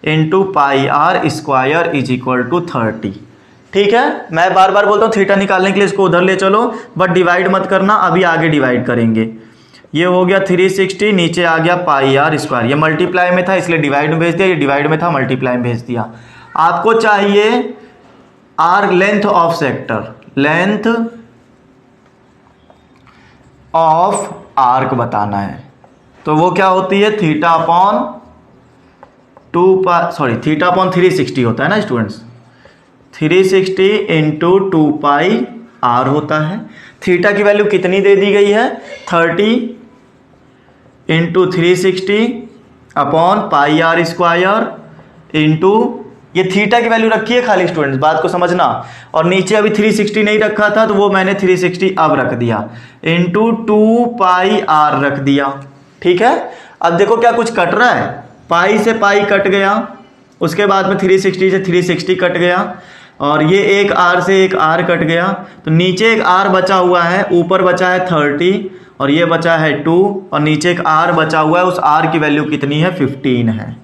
into pi are square is equal to 30। ठीक है, मैं बार बार बोलता हूँ थीटा निकालने के लिए इसको उधर ले चलो, बट डिवाइड मत करना, अभी आगे डिवाइड करेंगे। ये हो गया 360, नीचे आ गया पाई आर स्क्वायर, ये मल्टीप्लाई में था इसलिए डिवाइड में भेज दिया, ये डिवाइड में था मल्टीप्लाई में भेज दिया। आपको चाहिए r length of sector, length of arc बताना है, तो वो क्या होती है थीटा अपॉन थीटा अपॉन 360 होता है ना स्टूडेंट्स, 360 इंटू 2 पाई आर होता है। थीटा की वैल्यू कितनी दे दी गई है 30 into 360 upon pi are square into, ये थीटा की वैल्यू रखी है खाली स्टूडेंट्स, बात को समझना, और नीचे अभी 360 नहीं रखा था तो वो मैंने 360 अब रख दिया, इंटू 2 पाई आर रख दिया। ठीक है, अब देखो क्या कुछ कट रहा है, पाई से पाई कट गया, उसके बाद में 360 से 360 कट गया, और ये एक आर से एक आर कट गया, तो नीचे एक आर बचा हुआ है, ऊपर बचा है 30 और ये बचा है 2, और नीचे एक आर बचा हुआ है, उस आर की वैल्यू कितनी है 15 है।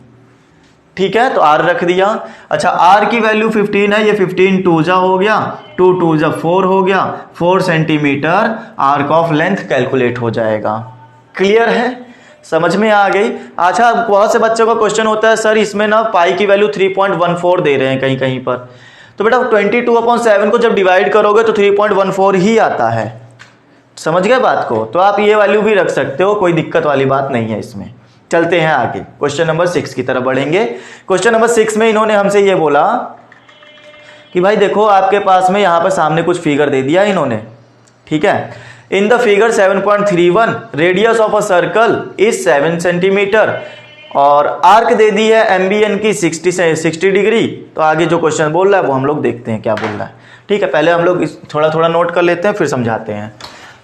ठीक है, तो आर रख दिया। अच्छा, आर की वैल्यू 15 है, ये 15 2 जा हो गया, 2 2 जा 4 हो गया, 4 centimetre arc of length calculate हो जाएगा। क्लियर है, समझ में आ गई। अच्छा, बहुत से बच्चों का क्वेश्चन होता है सर इसमें ना पाई की वैल्यू 3.14 दे रहे हैं कहीं कहीं पर, तो बेटा 22/7 को जब डिवाइड करोगे तो 3.14 ही आता है, समझ गए बात को, तो आप ये वैल्यू भी रख सकते हो, कोई दिक्कत वाली बात नहीं है इसमें। चलते हैं आगे, क्वेश्चन नंबर 6 की तरफ बढ़ेंगे। क्वेश्चन नंबर 6 में इन्होंने हमसे ये बोला कि भाई देखो आपके पास में यहाँ पर सामने कुछ फिगर दे दिया इन्होंने। ठीक है, in the figure 7.31 radius of a circle is 7 centimetre, और आर्क दे दी है एमबीएन की 60 डिग्री। तो आगे जो क्वेश्चन बोल रहा है वो हम लोग देखते हैं क्या बोल रहा है। ठीक है, पहले हम लोग थोड़ा थोड़ा नोट कर लेते हैं फिर समझाते हैं,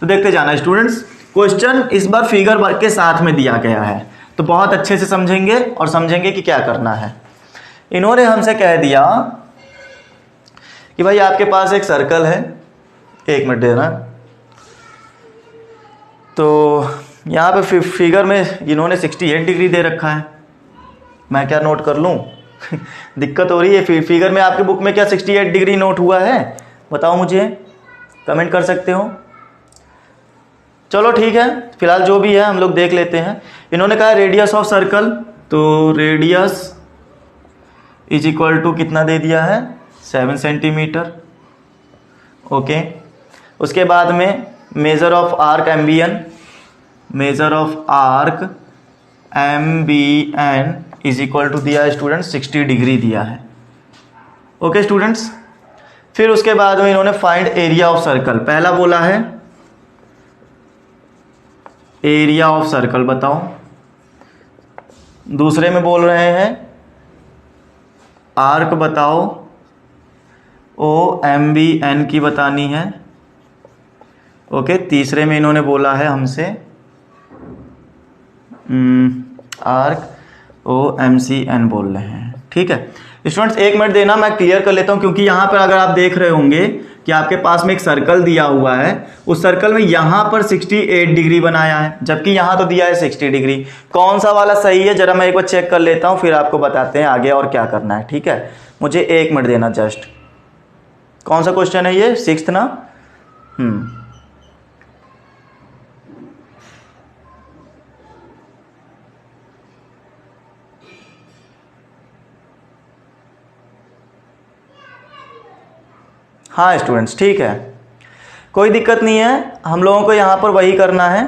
तो देखते जाना स्टूडेंट्स। क्वेश्चन इस बार फिगर वर्क के साथ में दिया गया है, तो बहुत अच्छे से समझेंगे और समझेंगे कि क्या करना है। इन्होंने हमसे कह दिया कि भाई आपके पास एक सर्कल है, एक मिनट देना, तो यहाँ पे फिगर में इन्होंने 68 डिग्री दे रखा है, मैं क्या नोट कर लूँ दिक्कत हो रही है। फिगर में आपके बुक में क्या 68 डिग्री नोट हुआ है, बताओ मुझे, कमेंट कर सकते हो। चलो ठीक है, फिलहाल जो भी है हम लोग देख लेते हैं। इन्होंने कहा रेडियस ऑफ सर्कल, तो रेडियस इज इक्वल टू कितना दे दिया है 7 सेंटीमीटर। ओके, उसके बाद में मेजर ऑफ आर्क एम्बियन, मेजर ऑफ आर्क एम्बियन इज इक्वल टू दिया है स्टूडेंट 60 डिग्री दिया है। ओके स्टूडेंट्स, फिर उसके बाद में इन्होंने फाइंड एरिया ऑफ सर्कल, पहला बोला है एरिया ऑफ सर्कल बताओ, दूसरे में बोल रहे हैं आर्क बताओ, ओ एम बी एन की बतानी है। ओके, तीसरे में इन्होंने बोला है हमसे arc O M C N बोल रहे हैं। ठीक है स्टूडेंट्स, एक मिनट देना, मैं क्लियर कर लेता हूं, क्योंकि यहां पर अगर आप देख रहे होंगे कि आपके पास में एक सर्कल दिया हुआ है, उस सर्कल में यहां पर 68 डिग्री बनाया है, जबकि यहां तो दिया है 60 डिग्री। कौन सा वाला सही है जरा मैं एक बार चेक कर लेता हूं, फिर आपको बताते हैं आगे और क्या करना है। ठीक है, मुझे एक मिनट देना जस्ट। कौन सा क्वेश्चन है ये, 6th ना? हाँ स्टूडेंट्स, ठीक है, कोई दिक्कत नहीं है। हम लोगों को यहाँ पर वही करना है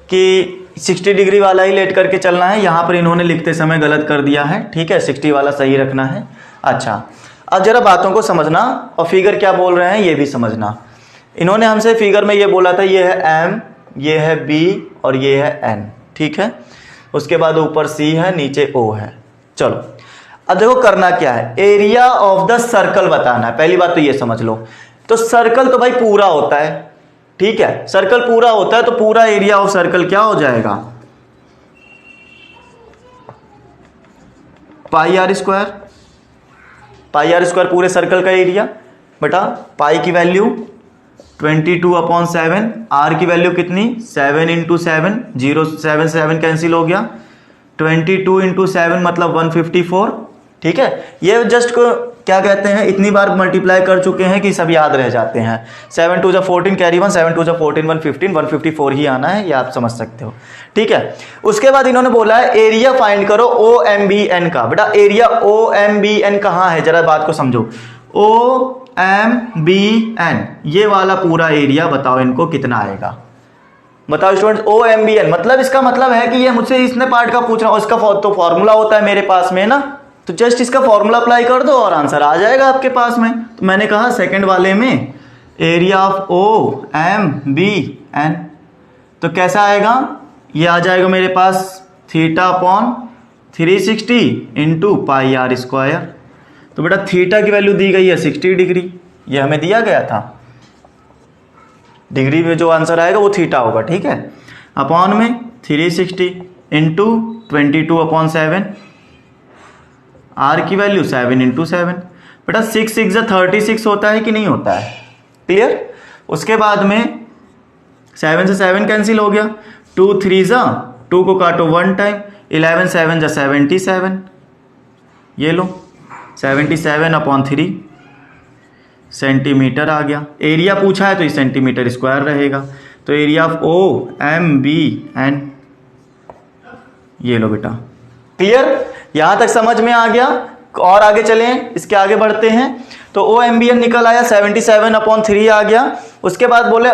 कि 60 डिग्री वाला ही लेट करके चलना है। यहाँ पर इन्होंने लिखते समय गलत कर दिया है। ठीक है, 60 वाला सही रखना है। अच्छा, अब जरा बातों को समझना और फिगर क्या बोल रहे हैं ये भी समझना। इन्होंने हमसे फिगर में ये बोला था, ये है एम, ये है बी और ये है एन। ठीक है, उसके बाद ऊपर सी है, नीचे ओ है। चलो अब देखो करना क्या है, एरिया ऑफ द सर्कल बताना है। पहली बात तो ये समझ लो, तो सर्कल तो भाई पूरा होता है। ठीक है, सर्कल पूरा होता है, तो पूरा एरिया ऑफ सर्कल क्या हो जाएगा, pi are square. Pi are square पूरे सर्कल का एरिया बेटा, पाई की वैल्यू 22/7, आर की वैल्यू कितनी 7 × 7, 0 7 7 कैंसिल हो गया, 22 × 7 मतलब 154। ठीक है, ये जस्ट को क्या कहते हैं, इतनी बार मल्टीप्लाई कर चुके हैं कि सब याद रह जाते हैं। 7 2 14 कैरी 1, 7 2 14 115, 154 ही आना है, ये आप समझ सकते हो। ठीक है, उसके बाद इन्होंने बोला है एरिया फाइंड करो OMBN का। बेटा एरिया OMBN कहाँ है, जरा बात को समझो। OMBN ये वाला पूरा एरिया बताओ इनको कितना आएगा। बताओ स्टूडेंट्स, OMBN मतलब इसका मतलब है कि ये मुझसे इसने पार्ट का पूछ रहा हूं, इसका तो फॉर्मूला होता है मेरे पास में ना, तो जस्ट इसका फॉर्मूला अप्लाई कर दो और आंसर आ जाएगा आपके पास में। तो मैंने कहा सेकंड वाले में एरिया ऑफ OMBN तो कैसा आएगा, ये आ जाएगा मेरे पास θ/360 इंटू पाई आर स्क्वायर। तो बेटा थीटा की वैल्यू दी गई है 60 डिग्री, ये हमें दिया गया था, डिग्री में जो आंसर आएगा वो थीटा होगा। ठीक है, अपॉन में 360 इंटू 22/7, आर की वैल्यू 7 × 7। बेटा 6 6 36 होता है कि नहीं होता है, क्लियर। उसके बाद में 7 से 7 कैंसिल हो गया, 2 3 2 को काटो 1 टाइम, 11 7 77, ये लो 77/3 सेंटीमीटर आ गया। एरिया पूछा है तो ये सेंटीमीटर स्क्वायर रहेगा, तो एरिया ऑफ OMBN ये लो बेटा, क्लियर, यहां तक समझ में आ गया। और आगे चलें, इसके आगे बढ़ते हैं। तो OMBN निकल आया 77/3 आ गया। उसके बाद बोले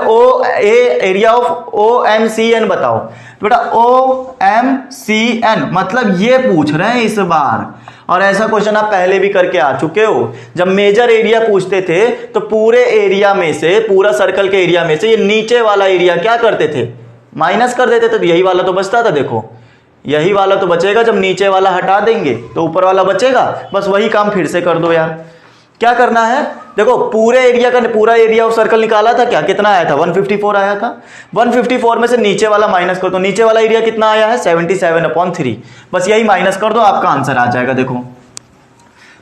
एरिया ऑफ OMCN बताओ। तो बेटा OMCN मतलब ये पूछ रहे हैं इस बार, और ऐसा क्वेश्चन आप पहले भी करके आ चुके हो। जब मेजर एरिया पूछते थे तो पूरे एरिया में से, पूरा सर्कल के एरिया में से ये नीचे वाला एरिया क्या करते थे, माइनस कर देते थे, तो यही वाला तो बचता था। देखो यही वाला तो बचेगा, जब नीचे वाला हटा देंगे तो ऊपर वाला बचेगा। बस वही काम फिर से कर दो यार। क्या करना है, देखो पूरे एरिया का पूरा एरिया ऑफ सर्कल निकाला था, क्या कितना आया था 154 आया था। 154 में से नीचे वाला माइनस कर दो, नीचे वाला एरिया कितना आया है 77/3, बस यही माइनस कर दो, आपका आंसर आ जाएगा। देखो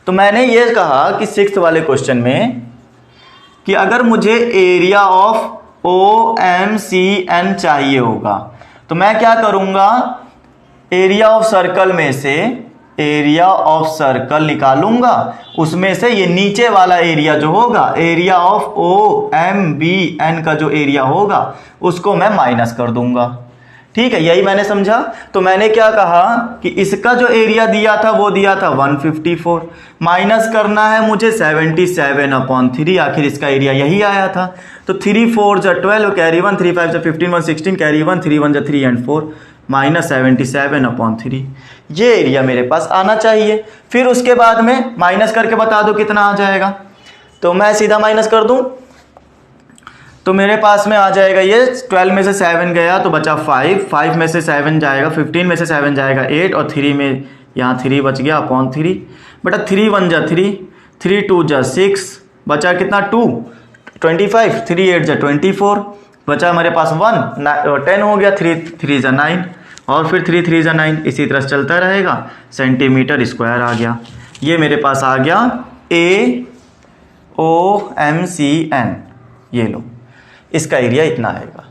तो मैंने ये कहा कि 6th वाले क्वेश्चन में कि अगर मुझे एरिया ऑफ OMCN चाहिए होगा तो मैं क्या करूंगा, एरिया ऑफ सर्कल में से एरिया ऑफ सर्कल निकालूंगा, उसमें से ये नीचे वाला एरिया जो होगा, एरिया ऑफ OMBN का जो एरिया होगा उसको मैं माइनस कर दूंगा। ठीक है, यही मैंने समझा। तो मैंने क्या कहा कि इसका जो एरिया दिया था वो दिया था 154, माइनस करना है मुझे 77/3, आखिर इसका एरिया यही आया था। तो 3 4 12 कैरी 1, 3 5 15 1 16 कैरी 1, 3 1 3 एंड 4 माइनस 77/3, ये एरिया मेरे पास आना चाहिए। फिर उसके बाद में माइनस करके बता दो कितना आ जाएगा। तो मैं सीधा माइनस कर दूं तो मेरे पास में आ जाएगा ये 12 में से 7 गया तो बचा 5, 5 में से 7 जाएगा, 15 में से 7 जाएगा 8, और 3 में यहाँ 3 बच गया अपॉन 3। बेटा 3 1 जा 3, 3 2 जा 6, बचा कितना 2, 25, 3 8 जा 24, बचा हमारे पास 1, 10 हो गया, 3 3 जा 9, और फिर 3 3 जा 9, इसी तरह चलता रहेगा, सेंटीमीटर स्क्वायर आ गया। ये मेरे पास आ गया OMCN, ये लो इसका एरिया इतना आएगा।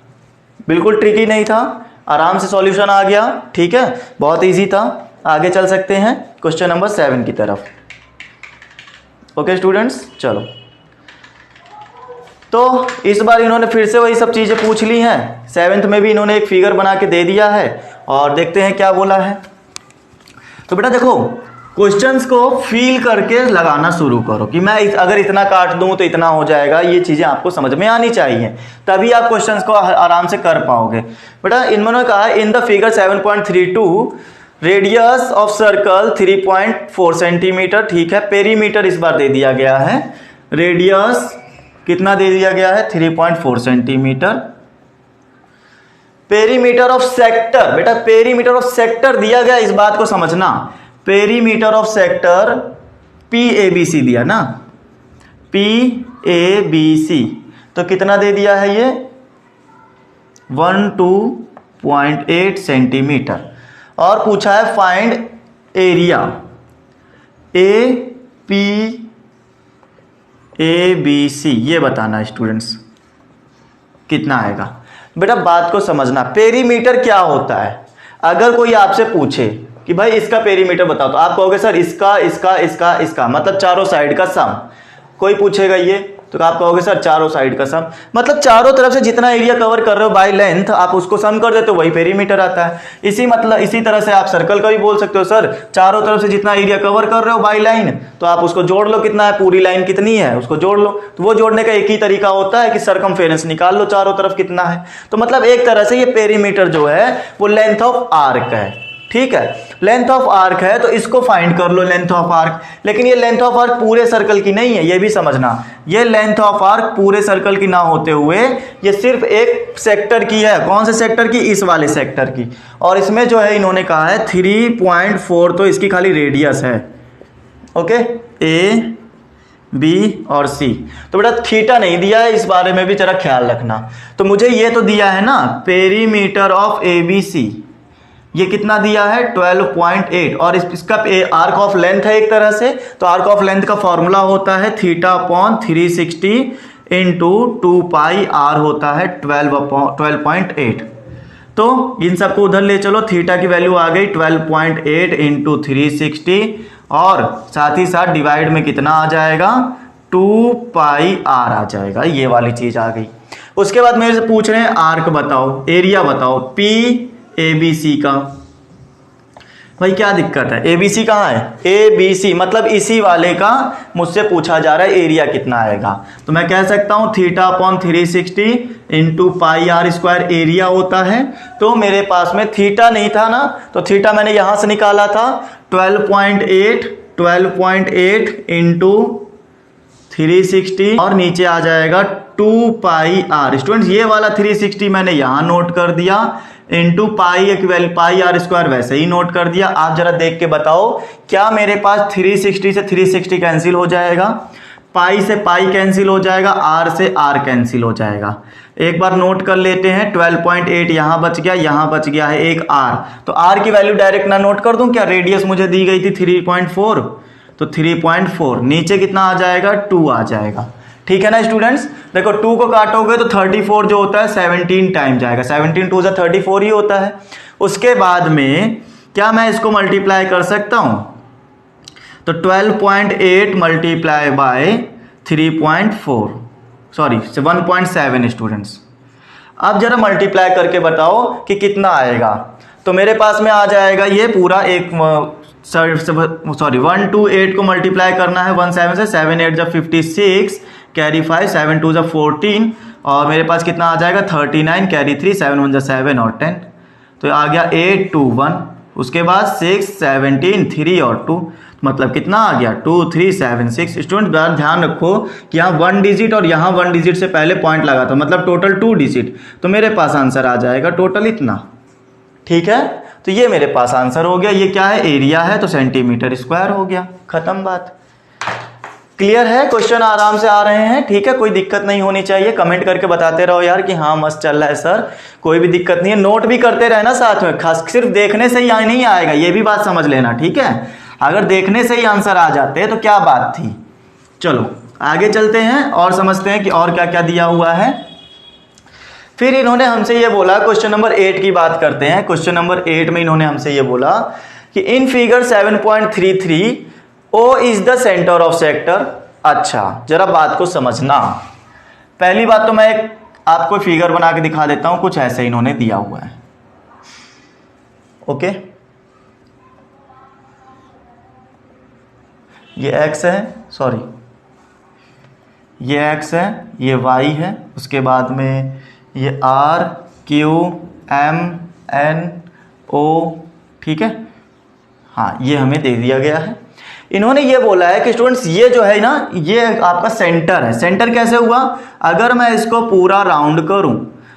बिल्कुल ट्रिकी नहीं था, आराम से सॉल्यूशन आ गया। ठीक है, बहुत इजी था। आगे चल सकते हैं क्वेश्चन नंबर 7 की तरफ। ओके स्टूडेंट्स, चलो। तो इस बार इन्होंने फिर से वही सब चीज़ें पूछ ली हैं। 7th में भी इन्होंने एक फिगर बना के दे दिया है, और देखते हैं क्या बोला है। तो बेटा देखो, क्वेश्चंस को फील करके लगाना शुरू करो कि मैं अगर इतना काट दूं तो इतना हो जाएगा। ये चीज़ें आपको समझ में आनी चाहिए, तभी आप क्वेश्चंस को आराम से कर पाओगे। बेटा इन्होंने कहा in the figure 7.32 radius of circle 3.4 centimetre. ठीक है, पेरीमीटर इस बार दे दिया गया है, रेडियस कितना दे दिया गया है 3.4 सेंटीमीटर। पेरीमीटर ऑफ सेक्टर, बेटा पेरीमीटर ऑफ सेक्टर दिया गया, इस बात को समझना। पेरीमीटर ऑफ सेक्टर PABC दिया ना, PABC, तो कितना दे दिया है ये 12.8 सेंटीमीटर। और पूछा है फाइंड एरिया APBC ABC ये बताना है स्टूडेंट्स कितना आएगा। बेटा बात को समझना, पेरीमीटर क्या होता है। अगर कोई आपसे पूछे कि भाई इसका पेरीमीटर बताओ, तो आप कहोगे सर इसका इसका इसका इसका, मतलब चारों साइड का सम। कोई पूछेगा ये, तो आप कहोगे सर चारों साइड का सम, मतलब चारों तरफ से जितना एरिया कवर कर रहे हो बाय लेंथ, आप उसको सम कर देते हो, वही पेरीमीटर आता है। इसी तरह से आप सर्कल का भी बोल सकते हो, सर चारों तरफ से जितना एरिया कवर कर रहे हो बाय लाइन, तो आप उसको जोड़ लो, कितना है पूरी लाइन कितनी है उसको जोड़ लो। तो वो जोड़ने का एक ही तरीका होता है कि सरकमफेरेंस निकाल लो चारों तरफ कितना है। तो मतलब एक तरह से ये पेरीमीटर जो है वो लेंथ ऑफ आर्क है, ठीक है, लेंथ ऑफ आर्क है, तो इसको फाइंड कर लो लेंथ ऑफ आर्क। लेकिन ये लेंथ ऑफ आर्क पूरे सर्कल की नहीं है, ये भी समझना, ये लेंथ ऑफ आर्क पूरे सर्कल की ना होते हुए ये सिर्फ एक सेक्टर की है। कौन से सेक्टर की? इस वाले सेक्टर की। और इसमें जो है इन्होंने कहा है 3.4, तो इसकी खाली रेडियस है। ओके, ए बी और सी। तो बेटा थीटा नहीं दिया है, इस बारे में भी जरा ख्याल रखना। तो मुझे ये तो दिया है ना पेरीमीटर ऑफ ABC, ये कितना दिया है 12.8, और इसका आर्क ऑफ लेंथ है एक तरह से। तो आर्क ऑफ लेंथ का फॉर्मूला होता है theta upon 360 into 2 pi r होता है 12.8। तो इन सबको उधर ले चलो, थीटा की वैल्यू आ गई 12.8 इंटू 360, और साथ ही साथ डिवाइड में कितना आ जाएगा 2 पाई आर आ जाएगा, ये वाली चीज आ गई। उसके बाद मेरे से पूछ रहे हैं आर्क बताओ, एरिया बताओ ABC का। भाई क्या दिक्कत है, ABC कहाँ है? ABC मतलब इसी वाले का मुझसे पूछा जा रहा है एरिया कितना आएगा। तो मैं कह सकता हूं theta upon 360 into pi are square area होता है। तो मेरे पास में थीटा नहीं था ना, तो थीटा मैंने यहां से निकाला था 12.8 इंटू 360, और नीचे आ जाएगा 2 पाई आर। स्टूडेंट्स ये वाला 360 मैंने यहां नोट कर दिया, इंटू पाई आर स्क्वायर वैसे ही नोट कर दिया। आप जरा देख के बताओ क्या मेरे पास 360 से 360 कैंसिल हो जाएगा, पाई से पाई कैंसिल हो जाएगा, आर से आर कैंसिल हो जाएगा। एक बार नोट कर लेते हैं, 12.8 यहां बच गया, यहां बच गया है एक आर। तो आर की वैल्यू डायरेक्ट ना नोट कर दूं क्या? रेडियस मुझे दी गई थी 3.4, तो 3.4 नीचे कितना आ जाएगा 2 आ जाएगा। ठीक है ना स्टूडेंट्स, देखो 2 को काटोगे तो 34 जो होता है 17 टाइम जाएगा, 17 2 से 34 ही होता है। उसके बाद में क्या मैं इसको मल्टीप्लाई कर सकता हूं? तो 12.8 मल्टीप्लाई बाय 3.4 सॉरी 1.7 स्टूडेंट्स। अब जरा मल्टीप्लाई करके बताओ कि कितना आएगा। तो मेरे पास में आ जाएगा ये पूरा एक सॉरी 1 to 8 को मल्टीप्लाई करना है 1 7 से, 7 8 जब 56, कैरी 5, 7 2 जब 14, और मेरे पास कितना आ जाएगा 39, कैरी 3, 7 1 जब 7 और 10, तो आ गया 8 2 1। उसके बाद 6 17 3 और 2, मतलब कितना आ गया 2 3 7 6। स्टूडेंट ध्यान रखो कि यहाँ 1 डिजिट और यहाँ 1 डिजिट से पहले पॉइंट लगा था, मतलब टोटल 2 डिजिट। तो मेरे पास आंसर आ जाएगा टोटल इतना। ठीक है, तो ये मेरे पास आंसर हो गया। ये क्या है? एरिया है, तो सेंटीमीटर स्क्वायर हो गया, खत्म बात। क्लियर है? क्वेश्चन आराम से आ रहे हैं, ठीक है, कोई दिक्कत नहीं होनी चाहिए। कमेंट करके बताते रहो यार कि हाँ मस्त चल रहा है सर, कोई भी दिक्कत नहीं है। नोट भी करते रहना साथ में, खास सिर्फ देखने से ही नहीं आएगा, ये भी बात समझ लेना, ठीक है। अगर देखने से ही आंसर आ जाते तो क्या बात थी। चलो आगे चलते हैं और समझते हैं कि और क्या क्या दिया हुआ है। फिर इन्होंने हमसे ये बोला, क्वेश्चन नंबर 8 की बात करते हैं। क्वेश्चन नंबर 8 में इन्होंने हमसे ये बोला कि in figure 7.33 O is the centre of sector. अच्छा जरा बात को समझना। पहली बात तो मैं एक आपको फिगर बना के दिखा देता हूं, कुछ ऐसे इन्होंने दिया हुआ है। ओके, ये x है, सॉरी ये x है, ये y है, उसके बाद में ये R Q M N O, ठीक है, हाँ ये हमें दे दिया गया है। इन्होंने ये बोला है कि स्टूडेंट्स ये जो है ना, ये आपका सेंटर है। सेंटर कैसे हुआ? अगर मैं इसको पूरा राउंड करूं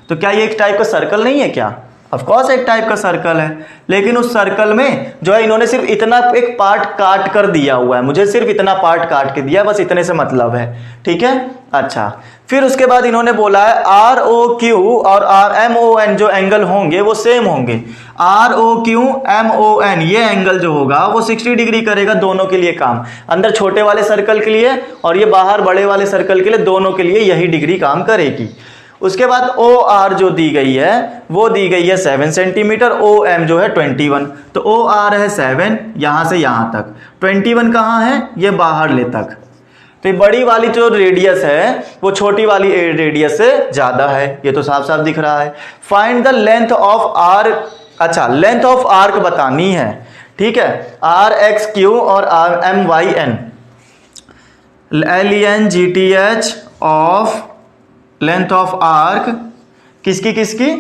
तो क्या ये एक टाइप का सर्कल नहीं है क्या? ऑफ कोर्स एक टाइप का सर्कल है, लेकिन उस सर्कल में जो है इन्होंने सिर्फ इतना एक पार्ट काट कर दिया हुआ है, मुझे सिर्फ इतना पार्ट काट के दिया, बस इतने से मतलब है। ठीक है, अच्छा फिर उसके बाद इन्होंने बोला है आर ओ क्यू और आर एम ओ एन जो एंगल होंगे वो सेम होंगे। R O Q M O N ये एंगल जो होगा वो 60 डिग्री करेगा दोनों के लिए काम, अंदर छोटे वाले सर्कल के लिए और ये बाहर बड़े वाले सर्कल के लिए, दोनों के लिए यही डिग्री काम करेगी। उसके बाद ओ आर जो दी गई है वो दी गई है 7 सेंटीमीटर, ओ एम जो है 21, तो ओ आर है 7 यहां से यहां तक, 21 कहां है, ये बाहर ले तक। तो बड़ी वाली जो रेडियस है वो छोटी वाली रेडियस से ज्यादा है, ये तो साफ साफ दिख रहा है। Find the length of R, अच्छा लेंथ ऑफ आर्क बतानी है। ठीक है, आर एक्स क्यू और R M Y N, L E N G T H of length of arc किसकी किसकी,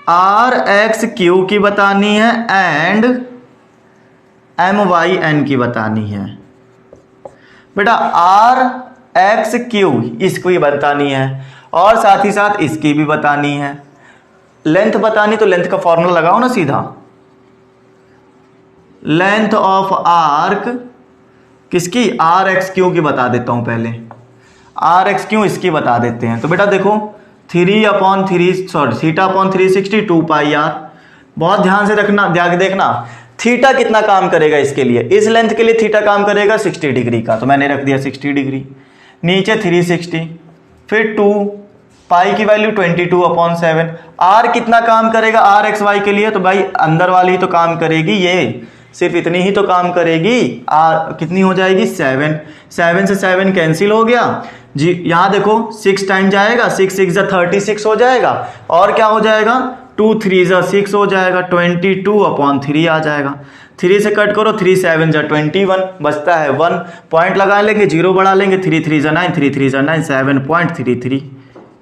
आर एक्स क्यू की बतानी है एंड एम वाई एन की बतानी है। बेटा आर एक्स क्यू इसकी बतानी है और साथ ही साथ इसकी भी बतानी है। लेंथ बतानी तो लेंथ का फॉर्मूला लगाओ ना सीधा, लेंथ ऑफ आर्क किसकी, आर एक्स क्यू की बता देता हूं पहले, आर एक्स क्यू इसकी बता देते हैं। तो बेटा देखो 3/3 थीटा अपॉन 360 2 पाई आर, बहुत ध्यान से रखना, देखना थीटा कितना काम करेगा इसके लिए, इस लेंथ के लिए थीटा काम करेगा 60 डिग्री का, तो मैंने रख दिया 60 डिग्री, नीचे 360, फिर 2 पाई की वैल्यू 22/7। आर कितना काम करेगा आर एक्स वाई के लिए, तो भाई अंदर वाली ही तो काम करेगी, ये सिर्फ इतनी ही तो काम करेगी, आर कितनी हो जाएगी 7 से 7 कैंसिल हो गया जी, यहां देखो 6 टाइम जाएगा, 6 6 36 हो जाएगा, और क्या हो जाएगा 2 3 6 हो जाएगा, 22/3 आ जाएगा। 3 से कट करो, 3 7 21, बचता है 1, पॉइंट लगा लेंगे, 0 बढ़ा लेंगे, 3 3 9 3 3 9 7.33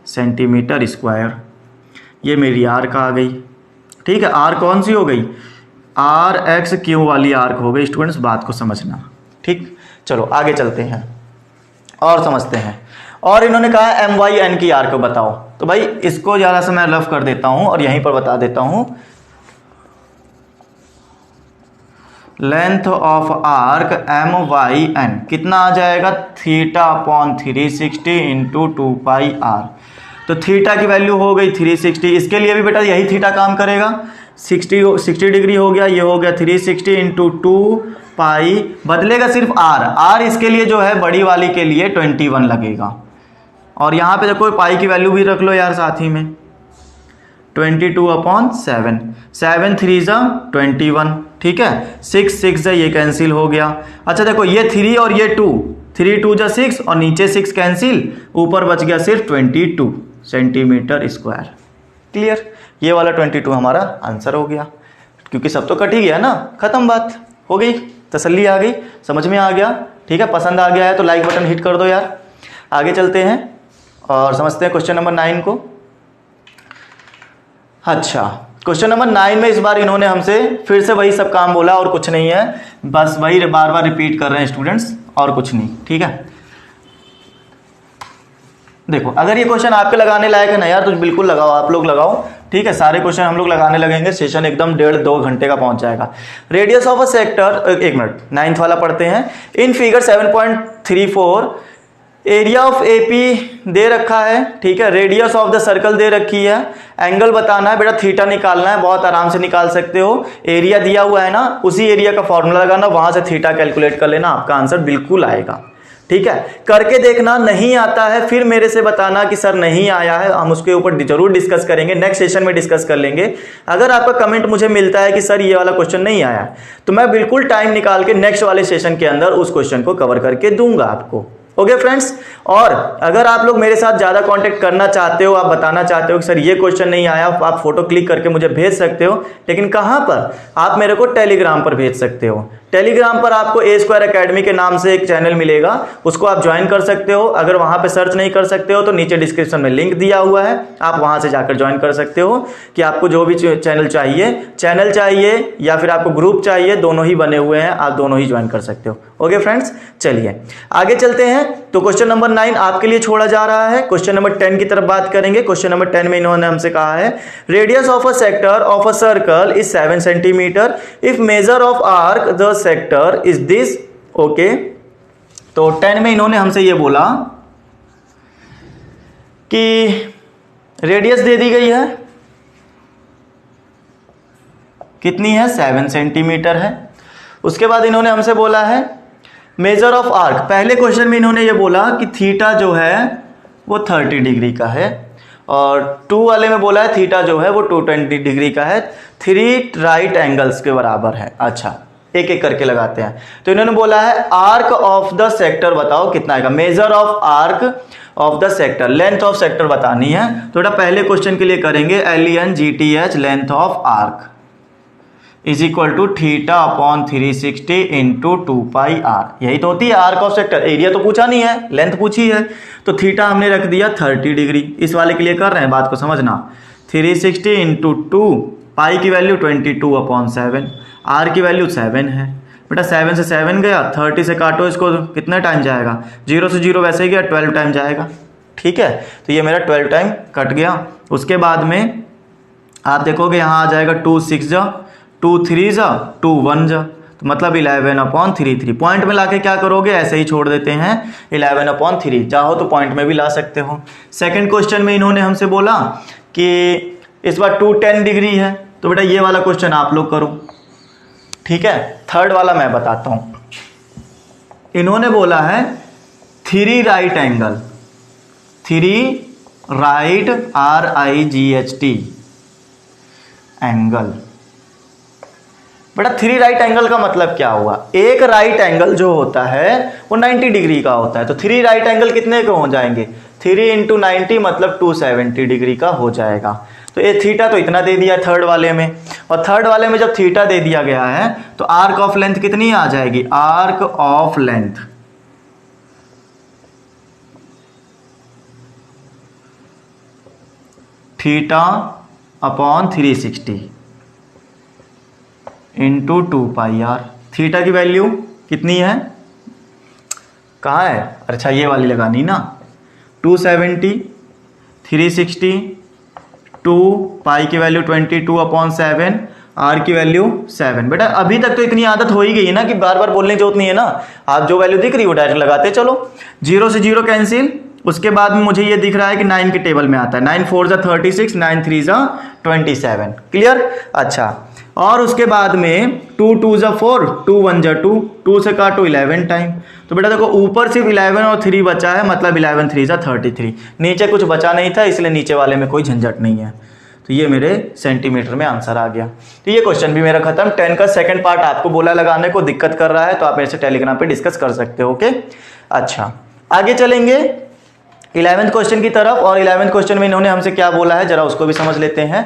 सेंटीमीटर स्क्वायर। ये मेरी आर्क आ गई। ठीक है, आर्क कौन सी हो गई, आर एक्स क्यू वाली आर्क हो गई। स्टूडेंट्स बात को समझना, ठीक, चलो आगे चलते हैं और समझते हैं। और इन्होंने कहा एम वाई एन की आर्क बताओ, तो भाई इसको जरा सा मैं रफ कर देता हूं और यहीं पर बता देता हूं। Length of arc M Y N कितना आ जाएगा, theta upon 360 into 2 pi r. तो थीटा की वैल्यू हो गई 360, इसके लिए भी बेटा यही थीटा काम करेगा, 60 डिग्री हो गया, ये हो गया 360 इंटू 2 पाई, बदलेगा सिर्फ आर, आर इसके लिए जो है बड़ी वाली के लिए 21 लगेगा, और यहां पे देखो पाई की वैल्यू भी रख लो यार साथ ही में, 22/7, 7 3 21, ठीक है, 6 6 ये कैंसिल हो गया। अच्छा देखो ये 3 और ये 2, 3 2 6 और नीचे 6 कैंसिल, ऊपर बच गया सिर्फ 22 सेंटीमीटर स्क्वायर। क्लियर, ये वाला 22 हमारा आंसर हो गया, क्योंकि सब तो कट ही गया ना, खत्म बात हो गई, तसल्ली आ गई, समझ में आ गया। ठीक है, पसंद आ गया है तो लाइक बटन हिट कर दो यार। आगे चलते हैं और समझते हैं क्वेश्चन नंबर 9 को। अच्छा, क्वेश्चन नंबर 9 में इस बार इन्होंने हमसे फिर से वही सब काम बोला और कुछ नहीं है, बस वही बार बार रिपीट कर रहे हैं स्टूडेंट्स, और कुछ नहीं। ठीक है, देखो अगर ये क्वेश्चन आपके लगाने लायक है ना यार तो बिल्कुल लगाओ, आप लोग लगाओ। ठीक है, सारे क्वेश्चन हम लोग लगाने लगेंगे, सेशन एकदम 1.5-2 घंटे का पहुंच जाएगा। रेडियस ऑफ अ सेक्टर, एक मिनट 9th वाला पढ़ते हैं। In figure 7.34 area of A P दे रखा है, ठीक है, रेडियस ऑफ द सर्कल दे रखी है, एंगल बताना है, बेटा थीटा निकालना है, बहुत आराम से निकाल सकते हो, एरिया दिया हुआ है ना, उसी एरिया का फॉर्मूला लगाना, वहां से थीटा कैलकुलेट कर लेना, आपका आंसर बिल्कुल आएगा। ठीक है, करके देखना, नहीं आता है फिर मेरे से बताना कि सर नहीं आया है, हम उसके ऊपर जरूर डिस्कस करेंगे, नेक्स्ट सेशन में डिस्कस कर लेंगे। अगर आपका कमेंट मुझे मिलता है कि सर ये वाला क्वेश्चन नहीं आया, तो मैं बिल्कुल टाइम निकाल के नेक्स्ट वाले सेशन के अंदर उस क्वेश्चन को कवर करके दूंगा आपको। ओके फ्रेंड्स, और अगर आप लोग मेरे साथ ज़्यादा कांटेक्ट करना चाहते हो, आप बताना चाहते हो कि सर ये क्वेश्चन नहीं आया, आप फोटो क्लिक करके मुझे भेज सकते हो, लेकिन कहाँ पर, आप मेरे को टेलीग्राम पर भेज सकते हो। टेलीग्राम पर आपको ए स्क्वायर अकेडमी के नाम से एक चैनल मिलेगा, उसको आप ज्वाइन कर सकते हो। अगर वहां पे सर्च नहीं कर सकते हो तो नीचे डिस्क्रिप्शन में लिंक दिया हुआ है, आप वहां से जाकर ज्वाइन कर सकते हो कि आपको जो भी चैनल चाहिए या फिर आपको ग्रुप चाहिए, दोनों ही बने हुए हैं, आप दोनों ही ज्वाइन कर सकते हो। ओके फ्रेंड्स, चलिए आगे चलते हैं। तो क्वेश्चन नंबर 9 आपके लिए छोड़ा जा रहा है। क्वेश्चन नंबर 10 की तरफ बात करेंगे। क्वेश्चन नंबर 10 में इन्होंने हमसे कहा है radius of a sector of a circle is 7 centimetre if major of arc the sector is this. Okay, तो 10 में इन्होंने हमसे ये बोला कि रेडियस दे दी गई है, कितनी है, 7 सेंटीमीटर है। उसके बाद इन्होंने हमसे बोला है मेजर ऑफ आर्क। पहले क्वेश्चन में इन्होंने ये बोला कि थीटा जो है वो 30 डिग्री का है, और 2 वाले में बोला है थीटा जो है वो 220 डिग्री का है, 3 राइट एंगल्स के बराबर है। अच्छा, एक एक करके लगाते हैं। तो इन्होंने बोला है आर्क ऑफ द सेक्टर बताओ कितना आएगा, measure of arc of the sector, length of sector बतानी है। थोड़ा पहले क्वेश्चन के लिए करेंगे, LENGTH length of arc is equal to theta upon 360 into 2 pi r. यही तो होती है आर्क ऑफ सेक्टर। एरिया तो पूछा नहीं है, लेंथ पूछी है, तो थीटा हमने रख दिया 30 डिग्री। इस वाले के लिए कर रहे हैं, बात को समझना। 360 इंटू 2, पाई की वैल्यू 22 अपॉन 7, आर की वैल्यू 7 है। बेटा 7 से 7 गया, 30 से काटो इसको, कितना टाइम जाएगा, 0 से 0 वैसे ही गया, 12 टाइम जाएगा। ठीक है, तो ये मेरा 12 टाइम कट गया। उसके बाद में आप देखोगे यहाँ आ जाएगा 2 6 जा, 2 3 जा, 2 1 जा, तो मतलब 11 अपॉन 3। पॉइंट में लाके क्या करोगे, ऐसे ही छोड़ देते हैं, 11 अपॉन 3। चाहो तो पॉइंट में भी ला सकते हो। सेकंड क्वेश्चन में इन्होंने हमसे बोला कि इस बार 210 डिग्री है, तो बेटा ये वाला क्वेश्चन आप लोग करो। ठीक है, थर्ड वाला मैं बताता हूं। इन्होंने बोला है 3 right angle, 3 right RIGHT angle. बेटा 3 राइट एंगल का मतलब क्या हुआ, एक राइट एंगल जो होता है वो 90 डिग्री का होता है, तो 3 राइट एंगल कितने के हो जाएंगे, 3 इंटू 90 मतलब 270 डिग्री का हो जाएगा। तो ये थीटा तो इतना दे दिया थर्ड वाले में, और थर्ड वाले में जब थीटा दे दिया गया है तो आर्क ऑफ लेंथ कितनी आ जाएगी, arc of length theta upon 360 into 2 pi r. Theta की वैल्यू कितनी है, कहाँ है, अच्छा ये वाली लगानी ना, 270, 360, 2 पाई की वैल्यू 22 अपॉन 7, आर की वैल्यू 7। बेटा अभी तक तो इतनी आदत हो ही गई है ना कि बार बार बोलने की जरूरत नहीं है ना, आप जो वैल्यू दिख रही है वो डायरेक्ट लगाते चलो। 0 से 0 कैंसिल, उसके बाद में मुझे ये दिख रहा है कि 9 के टेबल में आता है, 9 4 जा 36, 9 3 जा 27। क्लियर। अच्छा, और उसके बाद में 2 2 जा 4, 2 1 जा 2, 2 से काटो 11 टाइम। तो बेटा देखो ऊपर सिर्फ 11 और 3 बचा है, मतलब 11 3 जा 33, नीचे कुछ बचा नहीं था, इसलिए नीचे वाले में कोई झंझट नहीं है। तो ये मेरे सेंटीमीटर में आंसर आ गया। तो ये क्वेश्चन भी मेरा खत्म। 10 का सेकंड पार्ट आपको बोला लगाने को दिक्कत कर रहा है तो आप मेरे से टेलीग्राम पे डिस्कस कर सकते हो। ओके, अच्छा आगे चलेंगे 11वें क्वेश्चन की तरफ, और 11वें क्वेश्चन में इन्होंने हमसे क्या बोला है जरा उसको भी समझ लेते हैं।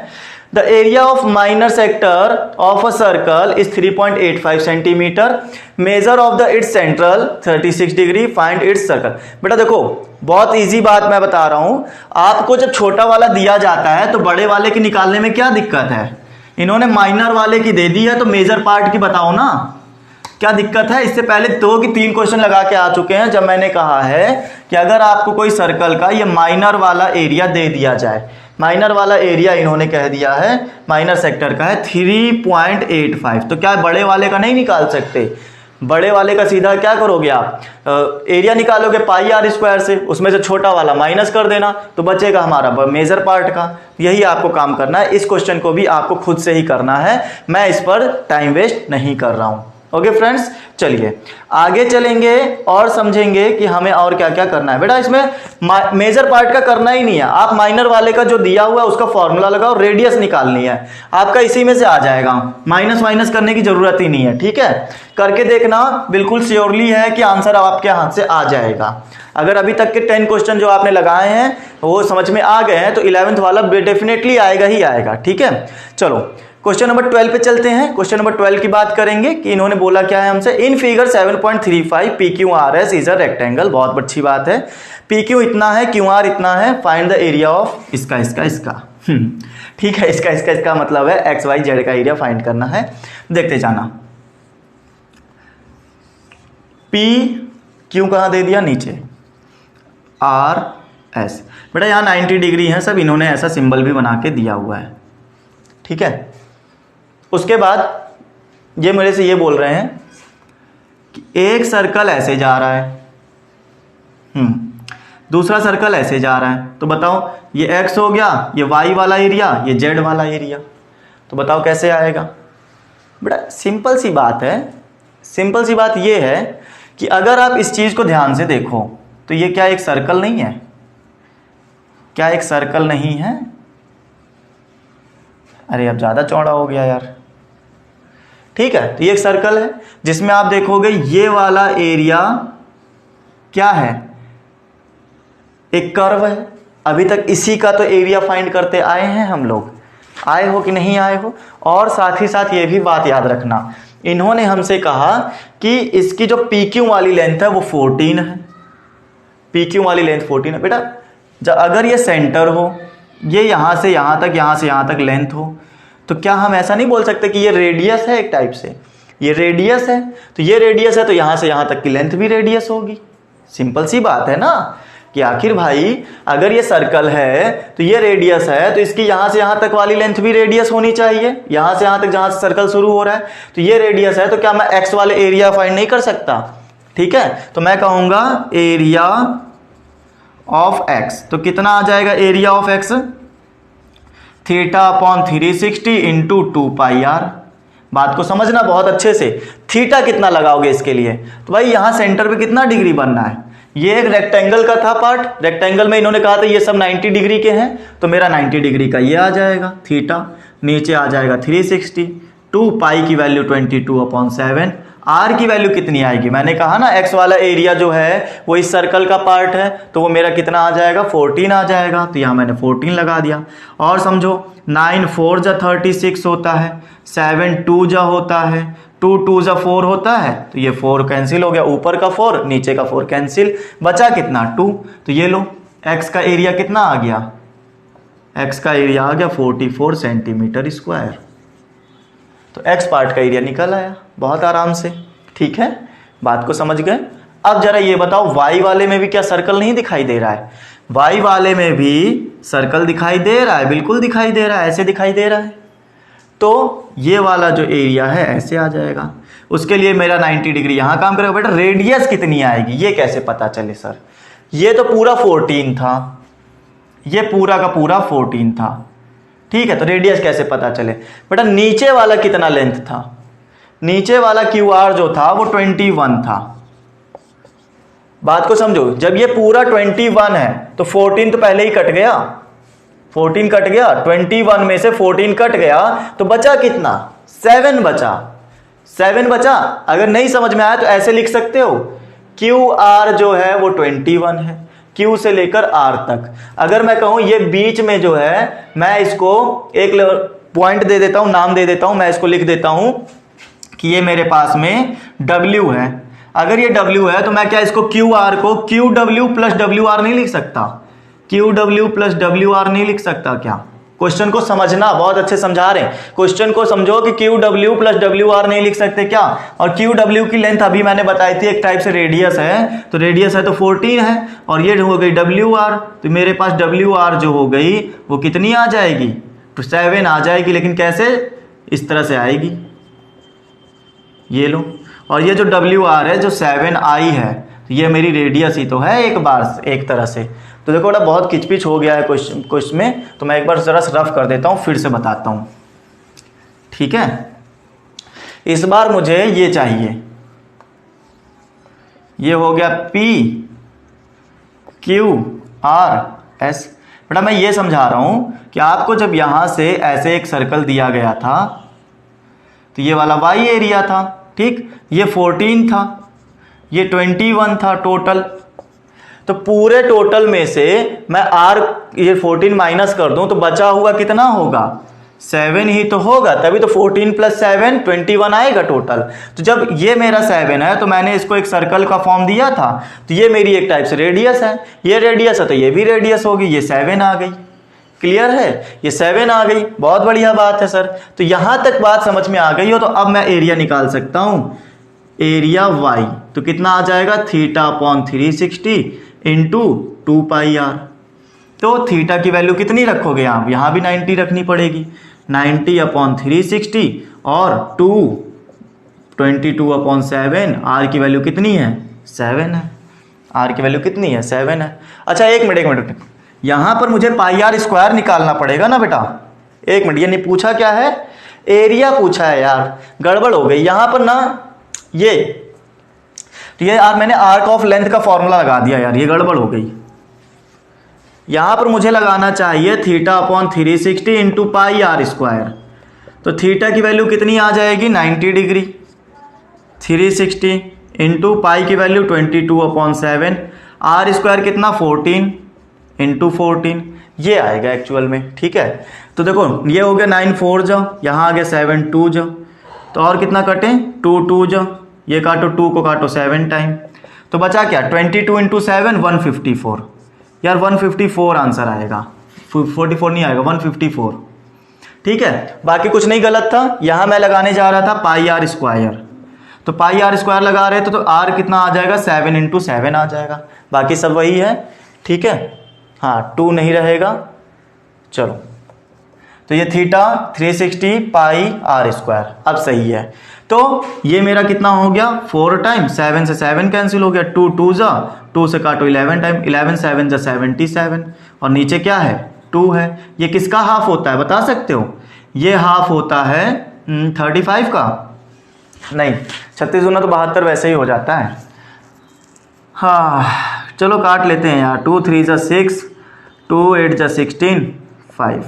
The area of minor sector of a circle is 3.85 centimetre, measure of the it's central 36 degree, find its circle. बेटा देखो बहुत इजी बात मैं बता रहा हूं, आपको जब छोटा वाला दिया जाता है तो बड़े वाले की निकालने में क्या दिक्कत है, इन्होंने माइनर वाले की दे दी है तो मेजर पार्ट की बताओ ना, क्या दिक्कत है। इससे पहले 2 की 3 क्वेश्चन लगा के आ चुके हैं जब मैंने कहा है कि अगर आपको कोई सर्कल का ये माइनर वाला एरिया दे दिया जाए, माइनर वाला एरिया इन्होंने कह दिया है माइनर सेक्टर का है 3.85, तो क्या बड़े वाले का नहीं निकाल सकते, बड़े वाले का सीधा क्या करोगे आप, एरिया निकालोगे पाई आर स्क्वायर से, उसमें से छोटा वाला माइनस कर देना तो बचेगा हमारा मेजर पार्ट का। यही आपको काम करना है, इस क्वेश्चन को भी आपको खुद से ही करना है, मैं इस पर टाइम वेस्ट नहीं कर रहा हूं। ओके फ्रेंड्स, चलिए आगे चलेंगे और समझेंगे कि हमें और क्या क्या करना है। बेटा इसमें मेजर पार्ट का करना ही नहीं है, आप माइनर वाले का जो दिया हुआ है उसका फॉर्मूला लगाओ, रेडियस निकालनी है आपका, इसी में से आ जाएगा, माइनस माइनस करने की जरूरत ही नहीं है। ठीक है, करके देखना, बिल्कुल श्योरली है कि आंसर आपके हाथ से आ जाएगा। अगर अभी तक के 10 क्वेश्चन जो आपने लगाए हैं वो समझ में आ गए हैं तो 11th वाला डेफिनेटली आएगा ही आएगा। ठीक है, चलो क्वेश्चन नंबर 12 पे चलते हैं। क्वेश्चन नंबर 12 की बात करेंगे कि इन्होंने बोला क्या है हमसे, in figure 7.35 PQRS is a rectangle. बहुत अच्छी बात है, PQ इतना है, QR इतना है, फाइंड द एरिया ऑफ इसका इसका इसका। ठीक है, इसका इसका इसका मतलब है XYZ का एरिया फाइंड करना है। देखते जाना, PQ कहाँ दे दिया, नीचे, RS। बेटा यहाँ 90 डिग्री है सब, इन्होंने ऐसा सिंबल भी बना के दिया हुआ है। ठीक है, उसके बाद ये मेरे से ये बोल रहे हैं कि एक सर्कल ऐसे जा रहा है, दूसरा सर्कल ऐसे जा रहा है, तो बताओ ये X हो गया, ये Y वाला एरिया, ये Z वाला एरिया, तो बताओ कैसे आएगा। बेटा सिंपल सी बात है, सिंपल सी बात ये है कि अगर आप इस चीज को ध्यान से देखो तो ये क्या एक सर्कल नहीं है, क्या एक सर्कल नहीं है। अरे अब ज्यादा चौड़ा हो गया यार। ठीक है, तो ये एक सर्कल है जिसमें आप देखोगे ये वाला एरिया क्या है, एक कर्व है। अभी तक इसी का तो एरिया फाइंड करते आए हैं हम लोग, आए हो कि नहीं आए हो। और साथ ही साथ ये भी बात याद रखना, इन्होंने हमसे कहा कि इसकी जो PQ वाली लेंथ है वो 14 है, PQ वाली लेंथ 14 है। बेटा जब अगर ये सेंटर हो, ये यहां से यहां तक, यहां से यहां तक लेंथ हो, तो क्या हम ऐसा नहीं बोल सकते कि ये रेडियस है, एक टाइप से ये रेडियस है, तो ये रेडियस है तो यहां से यहां तक की लेंथ भी रेडियस होगी। सिंपल सी बात है ना कि आखिर भाई अगर ये सर्कल है तो ये रेडियस है, तो इसकी यहां से यहां तक वाली लेंथ भी रेडियस होनी चाहिए। यहां से यहां तक जहां से सर्कल शुरू हो रहा है तो ये रेडियस है, तो क्या मैं X वाले एरिया फाइंड नहीं कर सकता। ठीक है, तो मैं कहूंगा एरिया ऑफ X, तो कितना आ जाएगा area of X, θ/360 into 2πr। बात को समझना बहुत अच्छे से, थीटा कितना लगाओगे इसके लिए, तो भाई यहां सेंटर पे कितना डिग्री बनना है। ये एक रेक्टेंगल का था पार्ट, रेक्टेंगल में इन्होंने कहा था ये सब 90 डिग्री के हैं, तो मेरा 90 डिग्री का ये आ जाएगा थीटा, नीचे आ जाएगा 360, 2π की वैल्यू 22/7, r की वैल्यू कितनी आएगी, मैंने कहा ना x वाला एरिया जो है वो इस सर्कल का पार्ट है, तो वो मेरा कितना आ जाएगा 14 आ जाएगा, तो यहाँ मैंने 14 लगा दिया। और समझो 9 4 जा 36 होता है, 7 2 जा होता है, 2 2 जा 4 होता है, तो ये 4 कैंसिल हो गया, ऊपर का 4 नीचे का 4 कैंसिल, बचा कितना 2। तो ये लो x का एरिया कितना आ गया, x का एरिया आ गया 44 सेंटीमीटर स्क्वायर। तो x पार्ट का एरिया निकल आया बहुत आराम से। ठीक है, बात को समझ गए। अब जरा ये बताओ y वाले में भी क्या सर्कल नहीं दिखाई दे रहा है, y वाले में भी सर्कल दिखाई दे रहा है, बिल्कुल दिखाई दे रहा है, ऐसे दिखाई दे रहा है। तो ये वाला जो एरिया है ऐसे आ जाएगा, उसके लिए मेरा 90 डिग्री यहां काम करेगा। बेटा रेडियस कितनी आएगी ये कैसे पता चले सर, ये तो पूरा 14 था, ये पूरा का पूरा 14 था। ठीक है, तो रेडियस कैसे पता चले, बेटा नीचे वाला कितना लेंथ था, नीचे वाला QR जो था वो 21 था। बात को समझो, जब ये पूरा 21 है तो 14 तो पहले ही कट गया, 14 कट गया, 21 में से 14 कट गया, तो बचा कितना 7 बचा, 7 बचा। अगर नहीं समझ में आया तो ऐसे लिख सकते हो, QR जो है वो 21 है, Q से लेकर R तक। अगर मैं कहूं ये बीच में जो है, मैं इसको एक पॉइंट दे देता हूं, नाम दे देता हूं, मैं इसको लिख देता हूं कि ये मेरे पास में W है। अगर ये W है तो मैं क्या इसको QR को QW प्लस WR नहीं लिख सकता, QW प्लस WR नहीं लिख सकता क्या। क्वेश्चन को समझना, बहुत अच्छे समझा रहे हैं, क्वेश्चन को समझो कि QW प्लस WR नहीं लिख सकते क्या। और QW की लेंथ अभी मैंने बताई थी, एक टाइप से रेडियस है, तो रेडियस है तो 14 है, और ये हो गई WR, तो मेरे पास WR जो हो गई वो कितनी आ जाएगी, तो 7 आ जाएगी। लेकिन कैसे, इस तरह से आएगी, ये लो। और ये जो WR है जो 7I है, तो ये मेरी रेडियस ही तो है एक बार, एक तरह से। तो देखो बेटा बहुत किचपिच हो गया है क्वेश्चन में, तो मैं एक बार जरा रफ कर देता हूँ, फिर से बताता हूँ। ठीक है, इस बार मुझे ये चाहिए, ये हो गया PQRS। बेटा मैं ये समझा रहा हूं कि आपको जब यहां से ऐसे एक सर्कल दिया गया था, तो ये वाला Y एरिया था, ठीक, ये 14 था, ये 21 था टोटल। तो पूरे टोटल में से मैं R ये 14 माइनस कर दूं तो बचा हुआ कितना होगा 7 ही तो होगा, तभी तो 14 + 7 21 आएगा टोटल। तो जब ये मेरा 7 है तो मैंने इसको एक सर्कल का फॉर्म दिया था, तो ये मेरी एक टाइप से रेडियस है, ये रेडियस है तो ये भी रेडियस होगी, ये 7 आ गई। क्लियर है, ये 7 आ गई, बहुत बढ़िया बात है सर। तो यहां तक बात समझ में आ गई हो तो अब मैं एरिया निकाल सकता हूं। एरिया y तो कितना आ जाएगा, θ/360 इंटू 2πr। तो थीटा की वैल्यू कितनी रखोगे आप, यहां भी 90 रखनी पड़ेगी, 90/360 और 22/7। आर की वैल्यू कितनी है, 7 है। आर की वैल्यू कितनी है, 7 है। अच्छा एक मिनट, यहां पर मुझे πr² निकालना पड़ेगा ना बेटा। एक मिनट, ये नहीं पूछा क्या है, एरिया पूछा है यार, गड़बड़ हो गई यहां पर ना। ये यार मैंने आर्क ऑफ लेंथ का फॉर्मूला लगा दिया यार, ये गड़बड़ हो गई। यहां पर मुझे लगाना चाहिए θ/360 इंटू πr²। तो थीटा की वैल्यू कितनी आ जाएगी, 90 डिग्री। 360 इंटू पाई की वैल्यू 22/7, r² कितना 14 इंटू 14, ये आएगा एक्चुअल में। ठीक है, तो देखो ये हो गया 9 4 जा, यहाँ आ गया 7 2 जा, तो और कितना कटें 2 2 जा, ये काटो 2 को काटो 7 टाइम, तो बचा क्या 22 इंटू 7 154। यार 154 आंसर आएगा, 44 नहीं आएगा, 154। ठीक है, बाकी कुछ नहीं गलत था। यहाँ मैं लगाने जा रहा था πr², तो πr² लगा रहे थे तो r कितना आ जाएगा, 7 इंटू 7 आ जाएगा, बाकी सब वही है। ठीक है, हाँ 2 नहीं रहेगा। चलो, तो ये θ/360 πr², अब सही है। तो ये मेरा कितना हो गया, 4 टाइम, 7 से 7 कैंसिल हो गया, 2 2 जा, 2 से काटो 11 टाइम, 11 7 जा 77, और नीचे क्या है 2 है। ये किसका हाफ होता है बता सकते हो, ये हाफ होता है 35 का, नहीं 36 गुना तो 72 वैसे ही हो जाता है। हाँ चलो काट लेते हैं यार, 2 3 जा 6, 2 8 जा 16, 5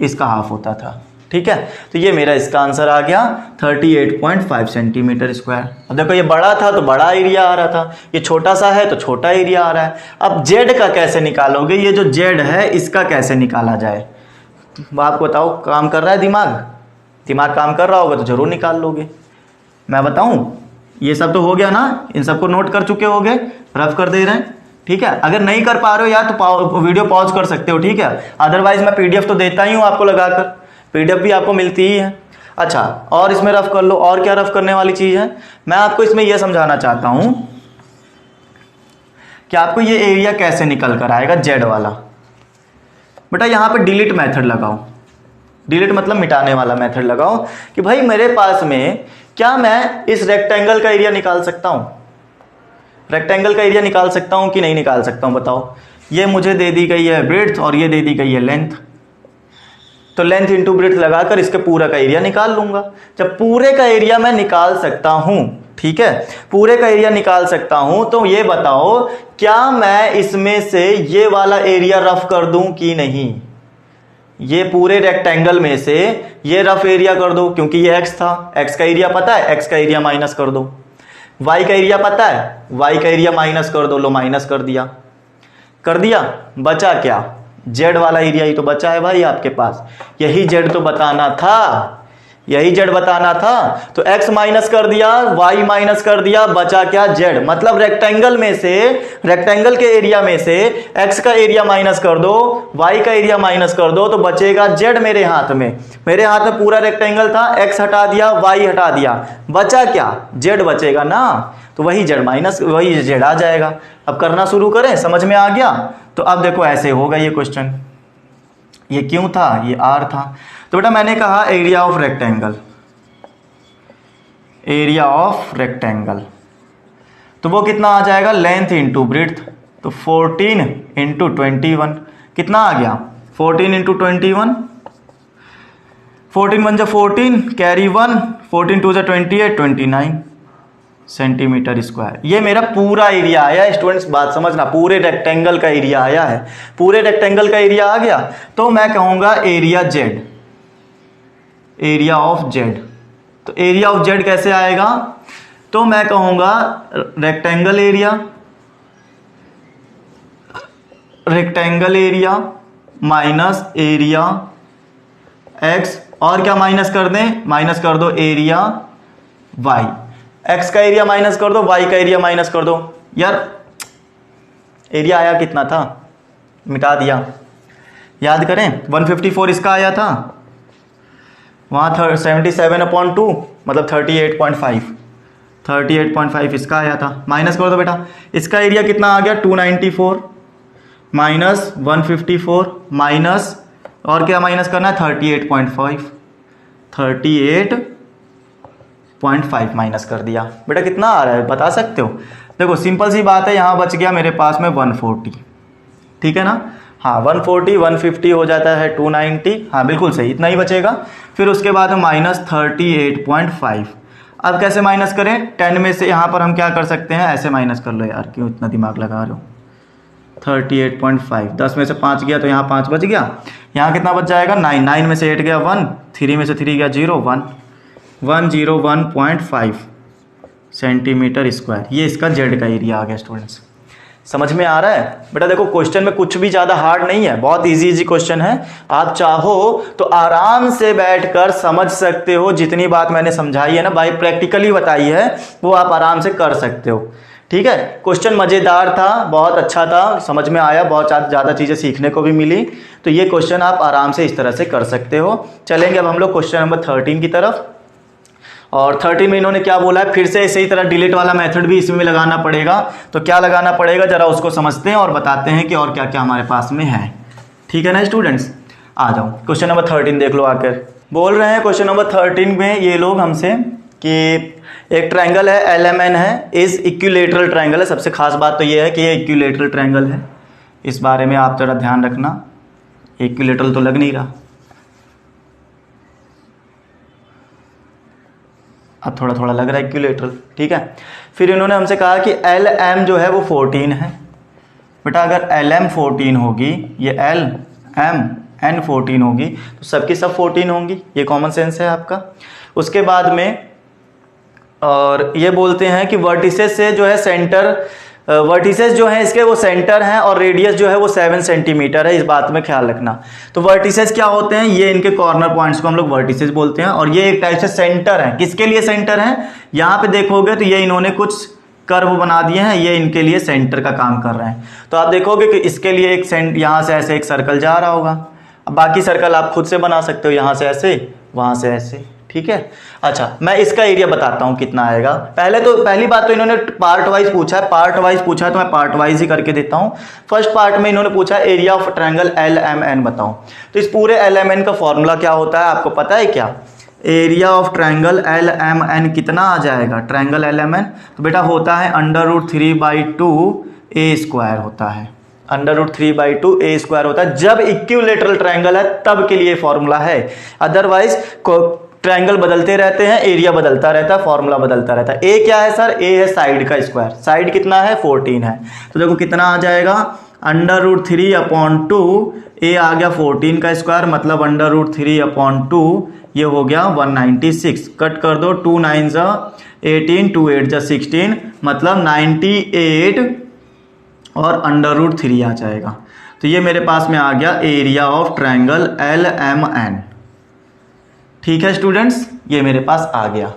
इसका हाफ होता था। ठीक है, तो ये मेरा इसका आंसर आ गया 38.5 सेंटीमीटर स्क्वायर। अब देखो ये बड़ा था तो बड़ा एरिया आ रहा था, ये छोटा सा है तो छोटा एरिया आ रहा है। अब जेड का कैसे निकालोगे, ये जो जेड है इसका कैसे निकाला जाए, आपको बताओ। काम कर रहा है दिमाग काम कर रहा होगा तो जरूर निकाल लोगे। मैं बताऊं, ये सब तो हो गया ना, इन सबको नोट कर चुके होगे, रफ कर दे रहे हैं। ठीक है, अगर नहीं कर पा रहे हो यार तो वीडियो पॉज कर सकते हो। ठीक है, अदरवाइज मैं पीडीएफ तो देता ही हूँ आपको लगाकर, पीडीएफ भी आपको मिलती ही है। अच्छा, और इसमें रफ कर लो, और क्या रफ करने वाली चीज है, मैं आपको इसमें यह समझाना चाहता हूं कि आपको ये एरिया कैसे निकल कर आएगा जेड वाला। बेटा यहां पे डिलीट मेथड लगाओ, डिलीट मतलब मिटाने वाला मेथड लगाओ कि भाई मेरे पास में क्या मैं इस रेक्टेंगल का एरिया निकाल सकता हूं, रेक्टेंगल का एरिया निकाल सकता हूं कि नहीं निकाल सकता हूं बताओ। ये मुझे दे दी गई है ब्रेड्थ और ये दे दी गई है लेंथ, तो लेंथ इंटू ब्रेड्थ लगाकर इसके पूरा का एरिया निकाल लूंगा। जब पूरे का एरिया मैं निकाल सकता हूं, ठीक है, पूरे का एरिया निकाल सकता हूं, तो ये बताओ क्या मैं इसमें से ये वाला एरिया रफ कर दूं कि नहीं। ये पूरे रेक्टेंगल में से ये रफ एरिया कर दो, क्योंकि ये x था, x का एरिया पता है, x का एरिया माइनस कर दो। y का एरिया पता है, y का एरिया माइनस कर दो, लो माइनस कर दिया, बचा क्या, z वाला एरिया ही तो बचा है भाई आपके पास। यही z तो बताना था, यही z बताना था। तो x माइनस कर दिया, y माइनस कर दिया, बचा क्या, z। मतलब रेक्टेंगल में से, रेक्टेंगल के एरिया में से x का एरिया माइनस कर दो, y का एरिया माइनस कर दो, तो बचेगा z मेरे हाथ में। मेरे हाथ में पूरा रेक्टेंगल था, x हटा दिया, y हटा दिया, बचा क्या, z बचेगा ना। तो वही z माइनस वही z आ जाएगा। अब करना शुरू करें, समझ में आ गया। तो अब देखो ऐसे होगा ये क्वेश्चन, ये क्यों था, ये r था। तो बेटा मैंने कहा area of rectangle, area of rectangle, तो वो कितना आ जाएगा, लेंथ इंटू ब्रेड्थ। तो 14 इंटू 21 कितना आ गया, 14 इंटू 21, 14 1 जा 14, कैरी 1, 14 2 जा 28, 29 सेंटीमीटर स्क्वायर। ये मेरा पूरा एरिया आया स्टूडेंट्स, बात समझना, पूरे रेक्टेंगल का एरिया आया है, पूरे रेक्टेंगल का एरिया आ गया। तो मैं कहूंगा area Z, area of Z. तो एरिया ऑफ जेड कैसे आएगा, तो मैं कहूंगा rectangle area, rectangle area minus area x और क्या माइनस कर दें, माइनस कर दो एरिया वाई, एक्स का एरिया माइनस कर दो, वाई का एरिया माइनस कर दो। यार एरिया आया कितना था, मिटा दिया, याद करें 154 इसका आया था, वहाँ 77/2 मतलब 38.5 इसका आया था, माइनस कर दो बेटा। इसका एरिया कितना आ गया 294 माइनस 154 माइनस और क्या माइनस करना है 38.5 माइनस कर दिया। बेटा कितना आ रहा है बता सकते हो? देखो सिंपल सी बात है, यहाँ बच गया मेरे पास में 140, ठीक है ना। हाँ 140 150 हो जाता है 290, हाँ बिल्कुल सही, इतना ही बचेगा। फिर उसके बाद में माइनस 38.5। अब कैसे माइनस करें, 10 में से यहाँ पर हम क्या कर सकते हैं, ऐसे माइनस कर लो यार, क्यों इतना दिमाग लगा रहे हो। 38.5, 10 में से 5 गया तो यहाँ 5 बच गया, यहाँ कितना बच जाएगा 9, 9 में से 8 गया 1, 3 में से 3 गया 0, 101.5 सेंटीमीटर स्क्वायर। ये इसका जेड का एरिया आ गया स्टूडेंट्स। समझ में आ रहा है बेटा? देखो क्वेश्चन में कुछ भी ज़्यादा हार्ड नहीं है, बहुत इजी क्वेश्चन है। आप चाहो तो आराम से बैठकर समझ सकते हो, जितनी बात मैंने समझाई है ना भाई, प्रैक्टिकली बताई है, वो आप आराम से कर सकते हो। ठीक है, क्वेश्चन मज़ेदार था, बहुत अच्छा था, समझ में आया, बहुत ज़्यादा चीज़ें सीखने को भी मिली। तो ये क्वेश्चन आप आराम से इस तरह से कर सकते हो। चलेंगे अब हम लोग क्वेश्चन नंबर 13 की तरफ। और 13 में इन्होंने क्या बोला है, फिर से इसी तरह डिलीट वाला मेथड भी इसमें लगाना पड़ेगा। तो क्या लगाना पड़ेगा जरा उसको समझते हैं और बताते हैं कि और क्या क्या हमारे पास में है। ठीक है ना स्टूडेंट्स, आ जाओ क्वेश्चन नंबर 13 देख लो। आकर बोल रहे हैं क्वेश्चन नंबर 13 में ये लोग हमसे कि एक ट्रायंगल है LMN है, इज इक्विलेटरल ट्रायंगल है। सबसे खास बात तो ये है कि ये इक्विलेटरल ट्रायंगल है, इस बारे में आप थोड़ा ध्यान रखना। इक्विलेटरल तो लग नहीं रहा, अब थोड़ा थोड़ा लग रहा है इक्विलेटरल। ठीक है, फिर इन्होंने हमसे कहा कि LM जो है वो 14 है। बेटा अगर LM 14 होगी, ये LMN 14 होगी, तो सबकी सब 14 होंगी, ये कॉमन सेंस है आपका। उसके बाद में और ये बोलते हैं कि वर्टिसेस से जो है सेंटर, वर्टिसेस जो हैं इसके वो सेंटर हैं और रेडियस जो है वो 7 सेंटीमीटर है, इस बात में ख्याल रखना। तो वर्टिसेस क्या होते हैं, ये इनके कॉर्नर पॉइंट्स को हम लोग वर्टिसेस बोलते हैं, और ये एक टाइप से सेंटर है। किसके लिए सेंटर है, यहाँ पे देखोगे तो ये इन्होंने कुछ कर्व बना दिए हैं, ये इनके लिए सेंटर का काम कर रहे हैं। तो आप देखोगे कि इसके लिए एक यहाँ से ऐसे एक सर्कल जा रहा होगा, अब बाकी सर्कल आप खुद से बना सकते हो, यहाँ से ऐसे, वहाँ से ऐसे। ठीक है, अच्छा मैं इसका एरिया बताता हूँ कितना आएगा। पहली बात तो इन्होंने पार्ट वाइज पूछा है, तो मैं पार्ट वाइज ही करके देता हूँ। फर्स्ट पार्ट में इन्होंने पूछा एरिया ऑफ ट्रायंगल LMN बताओ। तो इस पूरे LMN का फॉर्मूला क्या होता है आपको पता है क्या? एरिया ऑफ ट्रायंगल LMN कितना आ जाएगा, ट्रायंगल LMN तो बेटा होता है √3/2 होता है, √3/2 होता है। जब इक्विलेटरल ट्रायंगल है तब के लिए फॉर्मूला है, अदरवाइज ट्रायंगल बदलते रहते हैं, एरिया बदलता रहता है, फॉर्मूला बदलता रहता है। ए क्या है सर, ए है साइड का स्क्वायर, साइड कितना है 14 है, तो देखो कितना आ जाएगा √3/2, ए आ गया 14 का स्क्वायर, मतलब √3/2 ये हो गया 196। कट कर दो, 2 9 18, 2 8 16, मतलब 98 और √3 आ जाएगा। तो ये मेरे पास में आ गया एरिया ऑफ ट्रायंगल LMN। ठीक है स्टूडेंट्स, ये मेरे पास आ गया।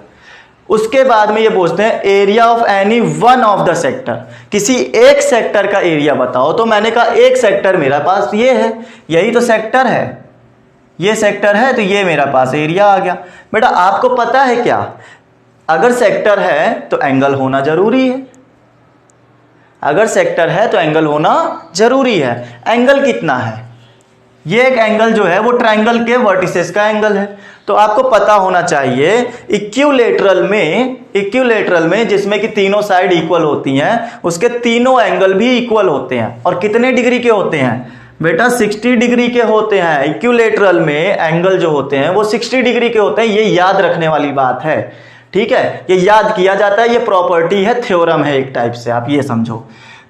उसके बाद में ये पूछते हैं area of any one of the sector, किसी एक सेक्टर का एरिया बताओ। तो मैंने कहा एक सेक्टर मेरे पास ये है, यही तो सेक्टर है, ये सेक्टर है, तो ये मेरा पास एरिया आ गया। बेटा आपको पता है क्या, अगर सेक्टर है तो एंगल होना जरूरी है, अगर सेक्टर है तो एंगल होना जरूरी है। एंगल कितना है, ये एक एंगल जो है वो ट्रायंगल के वर्टिसेस का एंगल है। तो आपको पता होना चाहिए इक्विलेटरल में जिसमें कि तीनों साइड इक्वल होती हैं, उसके तीनों एंगल भी इक्वल होते हैं। और कितने डिग्री के होते हैं बेटा, 60 डिग्री के होते हैं। इक्विलेटरल में एंगल जो होते हैं वो 60 डिग्री के होते हैं, ये याद रखने वाली बात है। ठीक है, ये याद किया जाता है, ये प्रॉपर्टी है, थ्योरम है एक टाइप से, आप ये समझो।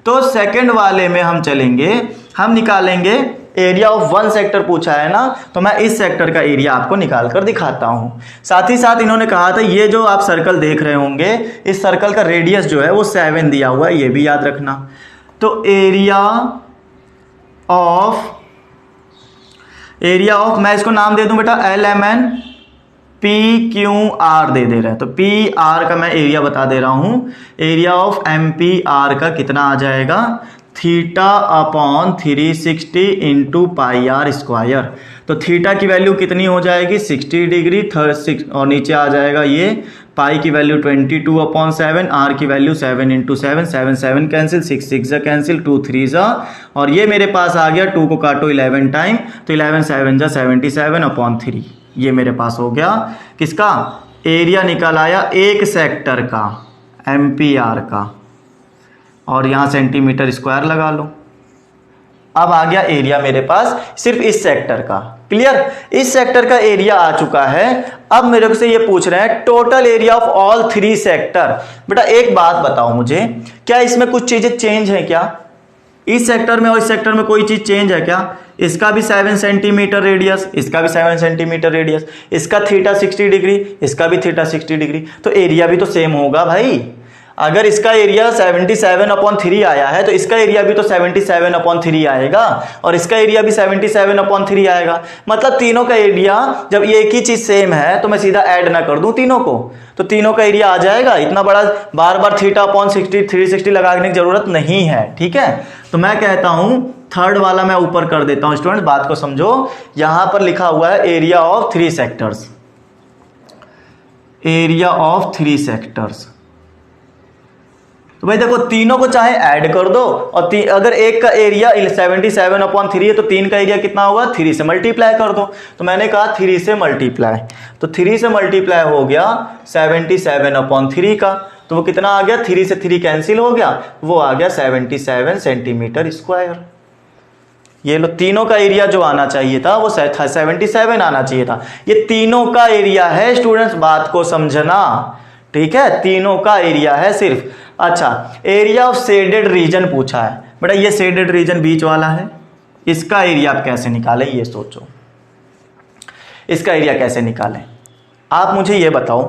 तो सेकंड वाले में हम चलेंगे, हम निकालेंगे एरिया ऑफ वन सेक्टर पूछा है ना, तो मैं इस सेक्टर का एरिया आपको निकाल कर दिखाता हूं। साथ ही साथ इन्होंने कहा था ये जो आप सर्कल देख रहे होंगे, इस सर्कल का रेडियस जो है वो 7 दिया हुआ है, ये भी याद रखना। तो एरिया ऑफ एरिया ऑफ, मैं इसको नाम दे दूं बेटा LMN PQR दे रहे हैं, तो PR का मैं एरिया बता दे रहा हूं। एरिया ऑफ MPR का कितना आ जाएगा, theta upon 360 into pi are square. तो थीटा की वैल्यू कितनी हो जाएगी 60 डिग्री, और नीचे आ जाएगा ये पाई की वैल्यू 22/7, आर की वैल्यू 7 इंटू 7, 7 7 कैंसिल, 6 6 कैंसिल, 2 3 जा, और ये मेरे पास आ गया 2 को काटो 11 टाइम, तो 11 7 जा 77/3। ये मेरे पास हो गया किसका एरिया निकल आया, एक सेक्टर का MPR का, और यहाँ सेंटीमीटर स्क्वायर लगा लो। अब आ गया एरिया मेरे पास सिर्फ इस सेक्टर का। क्लियर, इस सेक्टर का एरिया आ चुका है। अब मेरे से ये पूछ रहे हैं total area of all 3 sector. बेटा एक बात बताओ मुझे, क्या इसमें कुछ चीजें चेंज है क्या, इस सेक्टर में और इस सेक्टर में कोई चीज चेंज है क्या? इसका भी 7 सेंटीमीटर रेडियस, इसका भी 7 सेंटीमीटर रेडियस, इसका थीटा 60 डिग्री, इसका भी थीटा 60 डिग्री, तो एरिया भी तो सेम होगा भाई। अगर इसका एरिया 77/3 आया है तो इसका एरिया भी तो 77/3 आएगा, और इसका एरिया भी 77/3 आएगा। मतलब तीनों का एरिया, जब ये एक ही चीज सेम है तो मैं सीधा ऐड ना कर दूं तीनों को, तो तीनों का एरिया आ जाएगा। इतना बड़ा बार बार θ/60 360 लगाने की जरूरत नहीं है। ठीक है, तो मैं कहता हूं थर्ड वाला मैं ऊपर कर देता हूं। स्टूडेंट बात को समझो, यहां पर लिखा हुआ है area of 3 sectors, area of 3 sectors. तो भाई देखो तीनों को चाहे ऐड कर दो, और अगर एक का एरिया 77/3 है तो 3 का एरिया कितना होगा, 3 से मल्टीप्लाई कर दो। तो मैंने कहा 3 से मल्टीप्लाई, तो 3 से मल्टीप्लाई हो गया 77/3 का, तो वो कितना आ गया, 3 से 3 कैंसिल हो गया, वो आ गया 77 सेंटीमीटर स्क्वायर। ये लो, तीनों का एरिया जो आना चाहिए था वो 77 आना चाहिए था। ये तीनों का एरिया है स्टूडेंट्स, बात को समझना। ठीक है, तीनों का एरिया है सिर्फ। अच्छा, एरिया ऑफ शेडेड रीजन पूछा है। बेटा ये शेडेड रीजन बीच वाला है, इसका एरिया आप कैसे निकालें ये सोचो, इसका एरिया कैसे निकालें। आप मुझे ये बताओ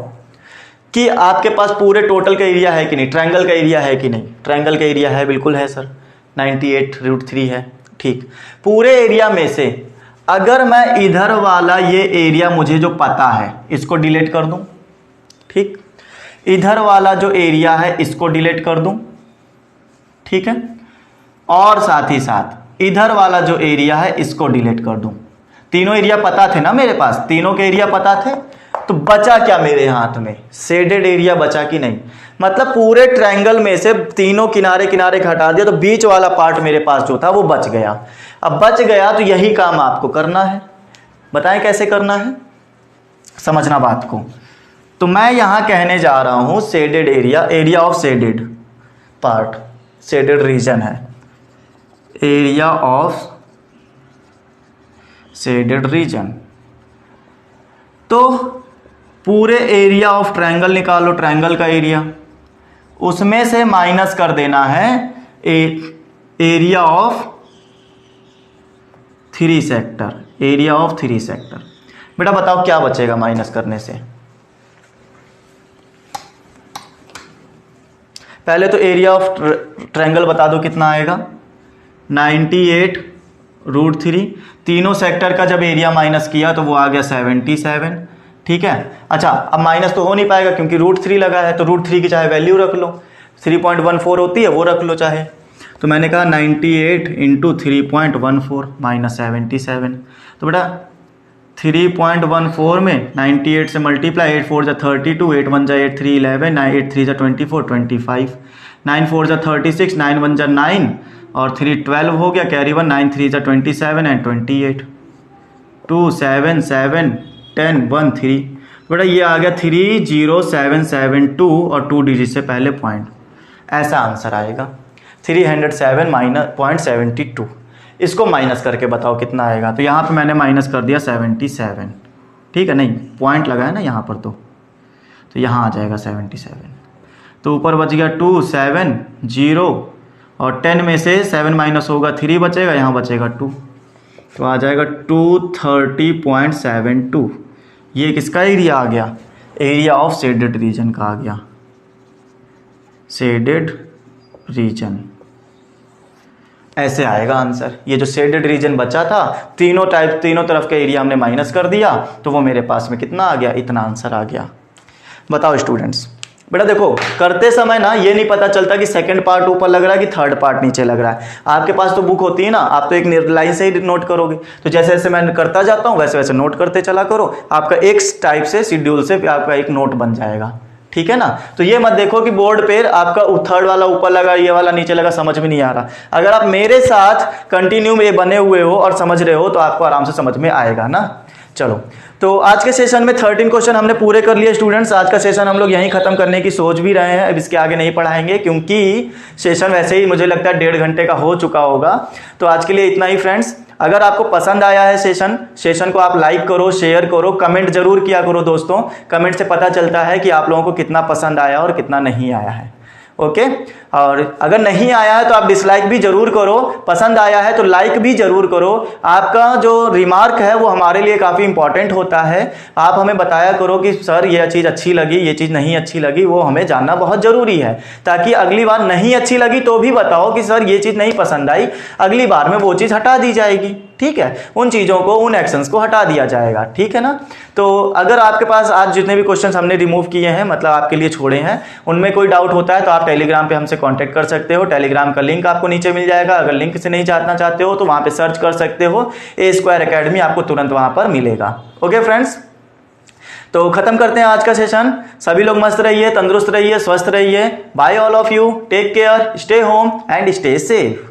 कि आपके पास पूरे टोटल का एरिया है कि नहीं, ट्रायंगल का एरिया है कि नहीं। ट्रायंगल का एरिया है, बिल्कुल है सर, 98√3 है। ठीक, पूरे एरिया में से अगर मैं इधर वाला ये एरिया मुझे जो पता है इसको डिलीट कर दूं, ठीक, इधर वाला जो एरिया है इसको डिलीट कर दूं, ठीक है, और साथ ही साथ इधर वाला जो एरिया है इसको डिलीट कर दूं। तीनों एरिया पता थे ना मेरे पास, तीनों के एरिया पता थे, तो बचा क्या मेरे हाथ में, शेडेड एरिया बचा कि नहीं। मतलब पूरे ट्रायंगल में से तीनों किनारे किनारे हटा दिया तो बीच वाला पार्ट मेरे पास जो था वो बच गया। अब बच गया तो यही काम आपको करना है। बताएं कैसे करना है, समझना बात को। तो मैं यहां कहने जा रहा हूं shaded area, area of shaded part, shaded region है, एरिया ऑफ शेडेड रीजन। तो पूरे एरिया ऑफ ट्रायंगल निकालो, ट्रायंगल का एरिया, उसमें से माइनस कर देना है area of 3 sector, area of 3 sector. बेटा बताओ क्या बचेगा माइनस करने से। पहले तो एरिया ऑफ ट्रायंगल बता दो कितना आएगा, 98√3। तीनों सेक्टर का जब एरिया माइनस किया तो वो आ गया 77। ठीक है, अच्छा अब माइनस तो हो नहीं पाएगा क्योंकि √3 लगा है, तो √3 की चाहे वैल्यू रख लो, 3.14 होती है वो रख लो चाहे। तो मैंने कहा 98 इंटू 3.14 माइनस 77। तो बेटा 3.14 में 98 से मल्टीप्लाई, 8 4 जा 32, 8 1 जा 8 3 11, 8 3 जा 24 25, 9 4 जा 36, 9 1 जा 9 और 3 12 हो गया, कैरी 1, 9 3 जा 27 एंड 28, 2 7 7 10 1 3। बेटा ये आ गया 30772 और 2 डिजिट से पहले पॉइंट, ऐसा आंसर आएगा 307-0.72। इसको माइनस करके बताओ कितना आएगा। तो यहाँ पे मैंने माइनस कर दिया 77, ठीक है, नहीं पॉइंट लगा है ना यहाँ पर, तो यहाँ आ जाएगा 77। तो ऊपर बच गया 2 7 0 और 10 में से 7 माइनस होगा 3 बचेगा, यहाँ बचेगा 2, तो आ जाएगा 230.72। ये किसका एरिया आ गया, एरिया ऑफ शेडेड रीजन का आ गया, शेडेड रीजन। ऐसे आएगा आंसर। ये जो शेडेड रीजन बचा था, तीनों तरफ का एरिया हमने माइनस कर दिया, तो वो मेरे पास में कितना आ गया, इतना आंसर आ गया। बताओ स्टूडेंट्स, बेटा देखो करते समय ना ये नहीं पता चलता कि सेकंड पार्ट ऊपर लग रहा है कि थर्ड पार्ट नीचे लग रहा है। आपके पास तो बुक होती है ना, आप तो एक लाइन से ही नोट करोगे, तो जैसे जैसे मैं करता जाता हूँ वैसे वैसे नोट करते चला करो। आपका एक टाइप से शेड्यूल से आपका एक नोट बन जाएगा, ठीक है ना। तो ये मत देखो कि बोर्ड पे आपका थर्ड वाला ऊपर लगा, ये वाला नीचे लगा, समझ में नहीं आ रहा। अगर आप मेरे साथ कंटिन्यू में बने हुए हो और समझ रहे हो तो आपको आराम से समझ में आएगा ना। चलो, तो आज के सेशन में 13 क्वेश्चन हमने पूरे कर लिए स्टूडेंट्स। आज का सेशन हम लोग यहीं खत्म करने की सोच भी रहे हैं, अब इसके आगे नहीं पढ़ाएंगे क्योंकि सेशन वैसे ही मुझे लगता है 1.5 घंटे का हो चुका होगा। तो आज के लिए इतना ही फ्रेंड्स। अगर आपको पसंद आया है सेशन को आप लाइक करो, शेयर करो, कमेंट जरूर किया करो दोस्तों। कमेंट से पता चलता है कि आप लोगों को कितना पसंद आया और कितना नहीं आया है। ओके, और अगर नहीं आया है तो आप डिसलाइक भी जरूर करो, पसंद आया है तो लाइक भी जरूर करो। आपका जो रिमार्क है वो हमारे लिए काफ़ी इंपॉर्टेंट होता है। आप हमें बताया करो कि सर ये चीज़ अच्छी लगी, ये चीज़ नहीं अच्छी लगी, वो हमें जानना बहुत ज़रूरी है, ताकि अगली बार नहीं अच्छी लगी तो भी बताओ कि सर ये चीज़ नहीं पसंद आई, अगली बार में वो चीज़ हटा दी जाएगी, ठीक है। उन चीज़ों को, उन एक्शंस को हटा दिया जाएगा, ठीक है ना। तो अगर आपके पास आज जितने भी क्वेश्चंस हमने रिमूव किए हैं, मतलब आपके लिए छोड़े हैं, उनमें कोई डाउट होता है तो आप टेलीग्राम पे हमसे कांटेक्ट कर सकते हो। टेलीग्राम का लिंक आपको नीचे मिल जाएगा। अगर लिंक से नहीं जानना चाहते हो तो वहाँ पे सर्च कर सकते हो ए स्क्वायर अकेडमी, आपको तुरंत वहाँ पर मिलेगा। ओके फ्रेंड्स, तो खत्म करते हैं आज का सेशन। सभी लोग मस्त रहिए, तंदुरुस्त रहिए, स्वस्थ रहिए। Bye all of you, take care, stay home and stay safe.